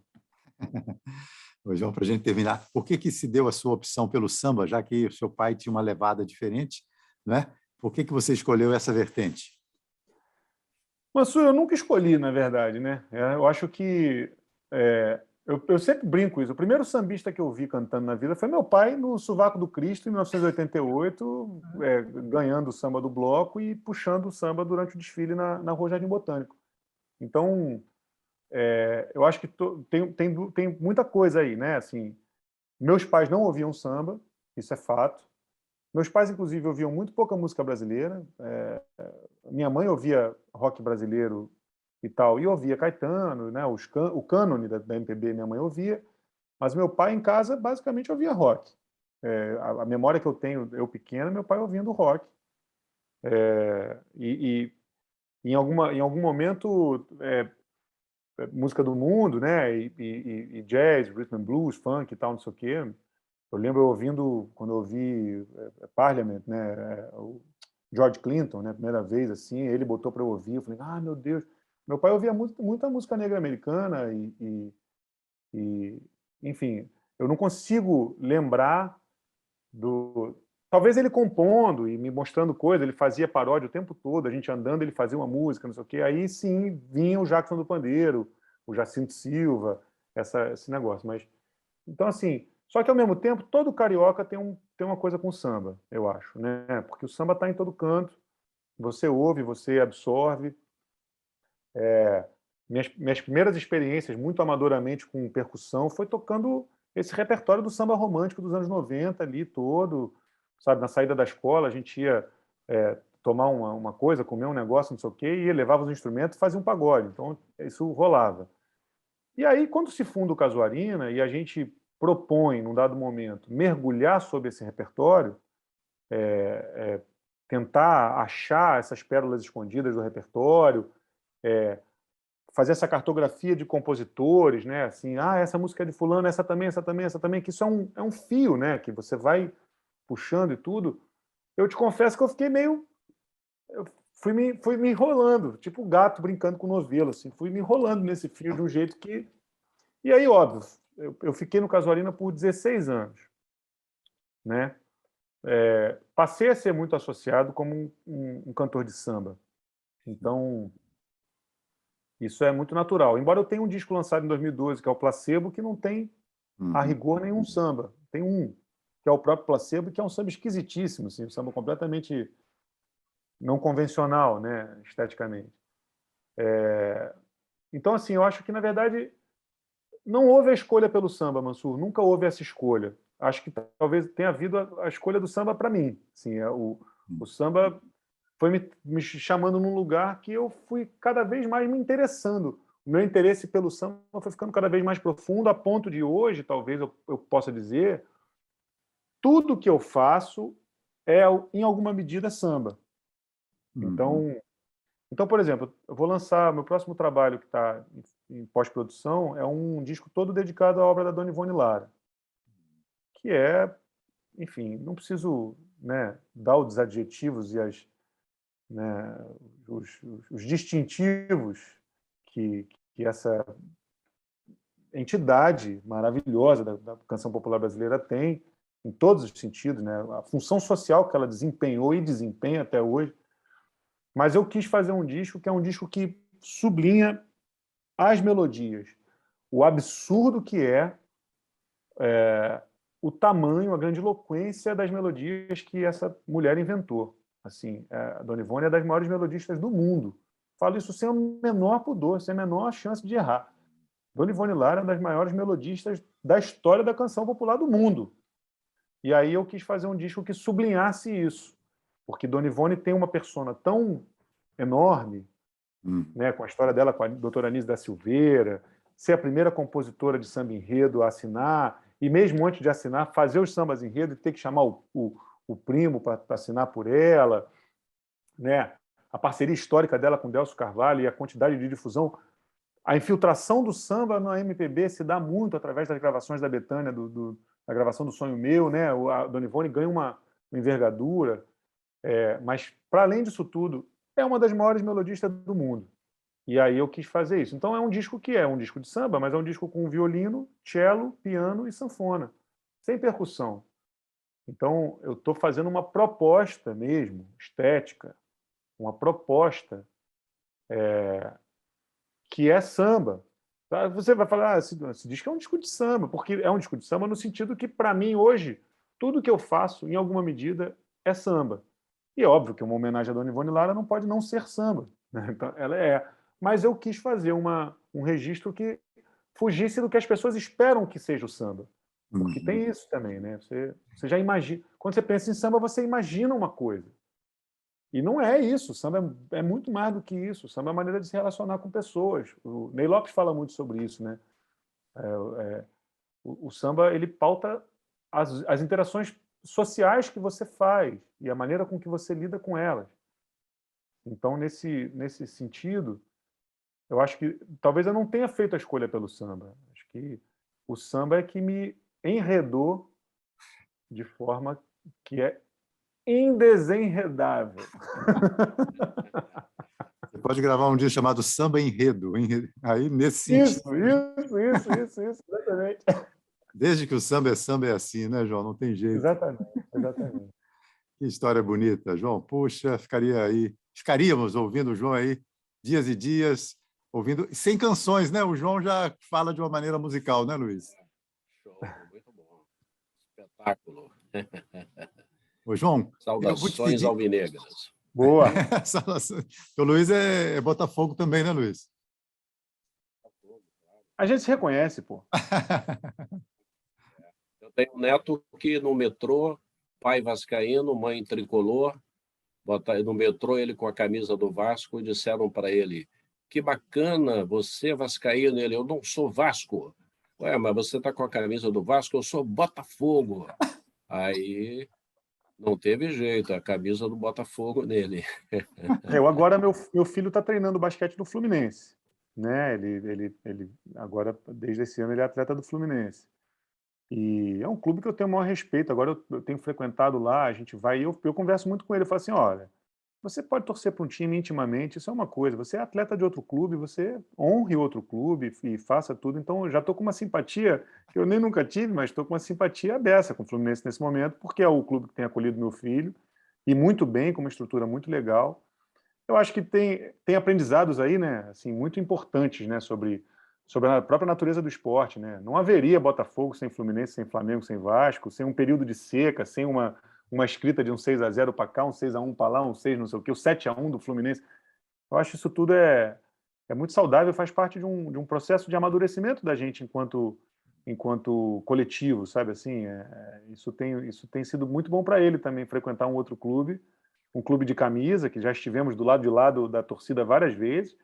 Speaker 1: Ô, João, para a gente terminar, por que se deu a sua opção pelo samba, já que o seu pai tinha uma levada diferente, né? Por que você escolheu essa vertente?
Speaker 7: Mansur, eu nunca escolhi, na verdade, né? Eu acho que eu sempre brinco isso. O primeiro sambista que eu vi cantando na vida foi meu pai no Sovaco do Cristo, em 1988, ganhando o samba do bloco e puxando o samba durante o desfile na Rua Jardim Botânico. Então, eu acho que tem muita coisa aí, né? Assim, meus pais não ouviam samba, isso é fato. Meus pais, inclusive, ouviam muito pouca música brasileira. Minha mãe ouvia rock brasileiro e tal, e ouvia Caetano, né? O cânone da MPB minha mãe ouvia, mas meu pai em casa basicamente ouvia rock. A memória que eu tenho, eu pequeno, meu pai ouvindo rock. E em algum momento, música do mundo, né? E jazz, rhythm and blues, funk e tal, não sei o quê. Eu lembro ouvindo, quando eu ouvi Parliament, né, o George Clinton, né, primeira vez, assim, ele botou para eu ouvir, eu falei, meu Deus. Meu pai ouvia muita música negra americana enfim, eu não consigo lembrar talvez ele compondo e me mostrando coisas, ele fazia paródia o tempo todo, a gente andando, ele fazia uma música, não sei o quê, aí sim vinha o Jackson do Pandeiro, o Jacinto Silva, esse negócio, mas... Então, assim, só que ao mesmo tempo, todo carioca tem uma coisa com o samba, eu acho, né? Porque o samba está em todo canto, você ouve, você absorve. Minhas primeiras experiências, muito amadoramente com percussão, foi tocando esse repertório do samba romântico dos anos 90 ali todo, sabe? Na saída da escola, a gente ia tomar uma coisa, comer um negócio, não sei o quê, e levava os instrumentos e fazia um pagode. Então, isso rolava. E aí, quando se funda o Casuarina e a gente propõe, num dado momento, mergulhar sobre esse repertório, tentar achar essas pérolas escondidas do repertório, fazer essa cartografia de compositores, né? Assim, essa música é de fulano, essa também, essa também, essa também, que isso é um fio, né? Que você vai puxando e tudo. Eu te confesso que eu fiquei meio... Eu fui me enrolando, tipo o gato brincando com o novelo, assim, fui me enrolando nesse fio de um jeito que... E aí, óbvio, eu fiquei no Casuarina por 16 anos, né? Passei a ser muito associado como um cantor de samba. Então, isso é muito natural. Embora eu tenha um disco lançado em 2012, que é o Placebo, que não tem, a rigor, nenhum samba. Tem um. que é o próprio Placebo, que é um samba esquisitíssimo, assim, um samba completamente não convencional, né, esteticamente. Então, assim, eu acho que, na verdade, não houve a escolha pelo samba, Mansur, nunca houve essa escolha. Acho que talvez tenha havido a escolha do samba para mim. Assim, o samba foi me chamando num lugar que eu fui cada vez mais me interessando. O meu interesse pelo samba foi ficando cada vez mais profundo, a ponto de hoje, talvez eu possa dizer, tudo que eu faço é, em alguma medida, samba. Então, por exemplo, eu vou lançar meu próximo trabalho que está em pós-produção, é um disco todo dedicado à obra da Dona Ivone Lara, que é, enfim, não preciso, né, dar os adjetivos e né, os distintivos que essa entidade maravilhosa da canção popular brasileira tem, em todos os sentidos, né, a função social que ela desempenhou e desempenha até hoje. Mas eu quis fazer um disco que é um disco que sublinha as melodias, o absurdo que é o tamanho, a grandiloquência das melodias que essa mulher inventou. Assim, a Dona Ivone é das maiores melodistas do mundo. Falo isso sem o menor pudor, sem a menor chance de errar. Dona Ivone Lara é uma das maiores melodistas da história da canção popular do mundo. E aí eu quis fazer um disco que sublinhasse isso, porque Dona Ivone tem uma persona tão enorme, né, com a história dela com a doutora Anísio da Silveira, ser a primeira compositora de samba enredo a assinar, e mesmo antes de assinar, fazer os sambas enredo e ter que chamar o primo para assinar por ela, né? A parceria histórica dela com Delcio Carvalho e a quantidade de difusão. A infiltração do samba na MPB se dá muito através das gravações da Bethânia, da gravação do Sonho Meu, né? A Dona Ivone ganha uma envergadura, mas, para além disso tudo, é uma das maiores melodistas do mundo. E aí eu quis fazer isso. Então é um disco que é um disco de samba, mas é um disco com violino, cello, piano e sanfona, sem percussão. Então eu estou fazendo uma proposta mesmo, estética, uma proposta que é samba. Tá? Você vai falar, esse disco é um disco de samba, porque é um disco de samba no sentido que, para mim, hoje, tudo que eu faço, em alguma medida, é samba. E é óbvio que uma homenagem à Dona Ivone Lara não pode não ser samba, né? Então, ela é. Mas eu quis fazer um registro que fugisse do que as pessoas esperam que seja o samba. Porque tem isso também, né? Você já imagina. Quando você pensa em samba, você imagina uma coisa. E não é isso. O samba é muito mais do que isso. O samba é uma maneira de se relacionar com pessoas. O Ney Lopes fala muito sobre isso, né? O samba, ele pauta as interações sociais que você faz e a maneira com que você lida com elas. Então, nesse sentido, eu acho que talvez eu não tenha feito a escolha pelo samba. Acho que o samba é que me enredou de forma que é indesenredável.
Speaker 1: Você pode gravar um dia chamado Samba Enredo. Aí, nesse sentido.
Speaker 7: Isso, exatamente.
Speaker 1: Desde que o samba é assim, né, João? Não tem jeito.
Speaker 7: Exatamente.
Speaker 1: Que história bonita, João. Puxa, ficaríamos ouvindo o João aí dias e dias, ouvindo, sem canções, né? O João já fala de uma maneira musical, né, Luiz?
Speaker 6: Show, muito bom. Espetáculo.
Speaker 1: Ô, João,
Speaker 6: saudações alvinegras.
Speaker 7: Boa.
Speaker 1: O Luiz é Botafogo também, né, Luiz?
Speaker 7: A gente se reconhece, pô.
Speaker 6: Eu tenho um neto que no metrô, pai vascaíno, mãe tricolor, no metrô ele com a camisa do Vasco e disseram para ele: que bacana, você é vascaíno. Ele: eu não sou Vasco. Ué, mas você está com a camisa do Vasco? Eu sou Botafogo. Aí não teve jeito, a camisa do Botafogo nele.
Speaker 7: Agora meu filho está treinando basquete do Fluminense, né? Ele agora, desde esse ano, ele é atleta do Fluminense. E é um clube que eu tenho o maior respeito. Agora eu tenho frequentado lá, a gente vai e eu converso muito com ele. Eu falo assim: olha, você pode torcer para um time intimamente, isso é uma coisa. Você é atleta de outro clube, você honre outro clube e faça tudo. Então, eu já estou com uma simpatia que eu nem nunca tive, mas estou com uma simpatia aberta com o Fluminense nesse momento, porque é o clube que tem acolhido meu filho, e muito bem, com uma estrutura muito legal. Eu acho que tem aprendizados aí, né, assim, muito importantes, né, sobre sobre a própria natureza do esporte, né? Não haveria Botafogo sem Fluminense, sem Flamengo, sem Vasco, sem um período de seca, sem uma escrita de um 6-0 para cá, um 6-1 para lá, um 6 não sei o quê, o 7-1 do Fluminense. Eu acho que isso tudo é muito saudável, faz parte de um processo de amadurecimento da gente enquanto coletivo, sabe assim? Isso tem sido muito bom para ele também, frequentar um outro clube, um clube de camisa, que já estivemos do lado de lá da torcida várias vezes,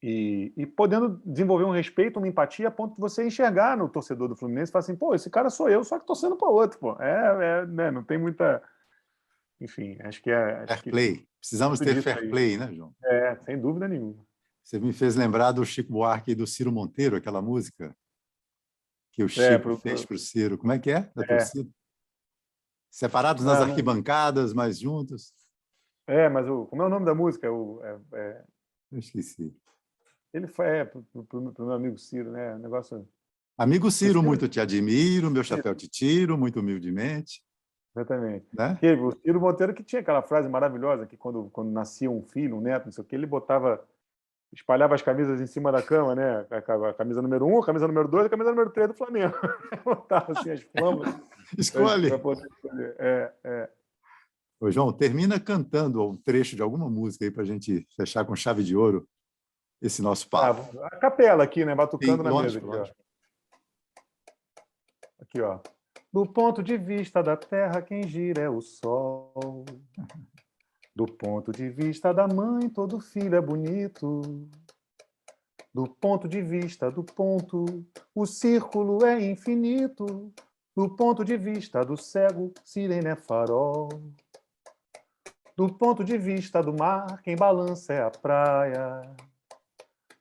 Speaker 7: e podendo desenvolver um respeito, uma empatia, a ponto de você enxergar no torcedor do Fluminense e falar assim, pô, esse cara sou eu, só que torcendo para outro, pô. Né, não tem muita... Enfim, acho que
Speaker 1: Fair play. Precisamos ter fair play, né, João?
Speaker 7: Sem dúvida nenhuma.
Speaker 1: Você me fez lembrar do Chico Buarque e do Ciro Monteiro, aquela música que o Chico fez para o Ciro. Como é que é? Da torcida? Separados nas arquibancadas, mas juntos.
Speaker 7: Mas como é o nome da música? Eu
Speaker 1: esqueci.
Speaker 7: Ele foi para o meu amigo Ciro, né? Negócio...
Speaker 1: Amigo Ciro, muito te admiro, meu chapéu te tiro, muito humildemente.
Speaker 7: Exatamente.
Speaker 1: Né?
Speaker 7: O Ciro Monteiro que tinha aquela frase maravilhosa que quando nascia um filho, um neto, não sei o que, ele espalhava as camisas em cima da cama, né? A camisa número 1, a camisa número 2, a camisa número 3 do Flamengo. Botava assim as flâmulas.
Speaker 1: Escolhe. Ô, João, termina cantando um trecho de alguma música aí para a gente fechar com chave de ouro esse nosso papo.
Speaker 7: A capela aqui, né? Batucando. Sim, na mesa. Aqui, ó. Do ponto de vista da terra, quem gira é o sol. Do ponto de vista da mãe, todo filho é bonito. Do ponto de vista do ponto, o círculo é infinito. Do ponto de vista do cego, sirene é farol. Do ponto de vista do mar, quem balança é a praia.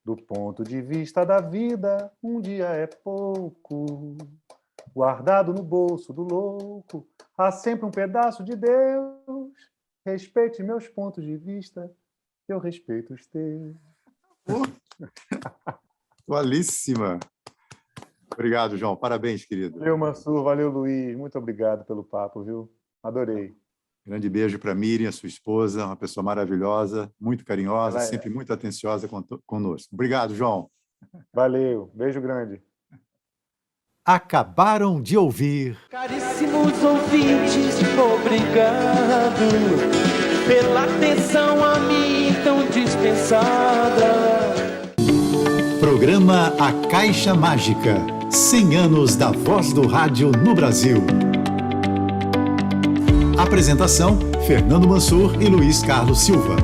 Speaker 7: Do ponto de vista da vida, um dia é pouco. Guardado no bolso do louco, há sempre um pedaço de Deus. Respeite meus pontos de vista, eu respeito os teus.
Speaker 1: Atualíssima. Obrigado, João. Parabéns, querido.
Speaker 7: Valeu, Mansur. Valeu, Luiz. Muito obrigado pelo papo, viu? Adorei.
Speaker 1: Grande beijo para Miriam, sua esposa, uma pessoa maravilhosa, muito carinhosa, sempre muito atenciosa conosco. Obrigado, João.
Speaker 7: Valeu. Beijo grande.
Speaker 3: Acabaram de ouvir.
Speaker 8: Caríssimos ouvintes, obrigado pela atenção a mim tão dispensada.
Speaker 3: Programa A Caixa Mágica. 100 anos da Voz do Rádio no Brasil. Apresentação: Fernando Mansur e Luiz Carlos Silva.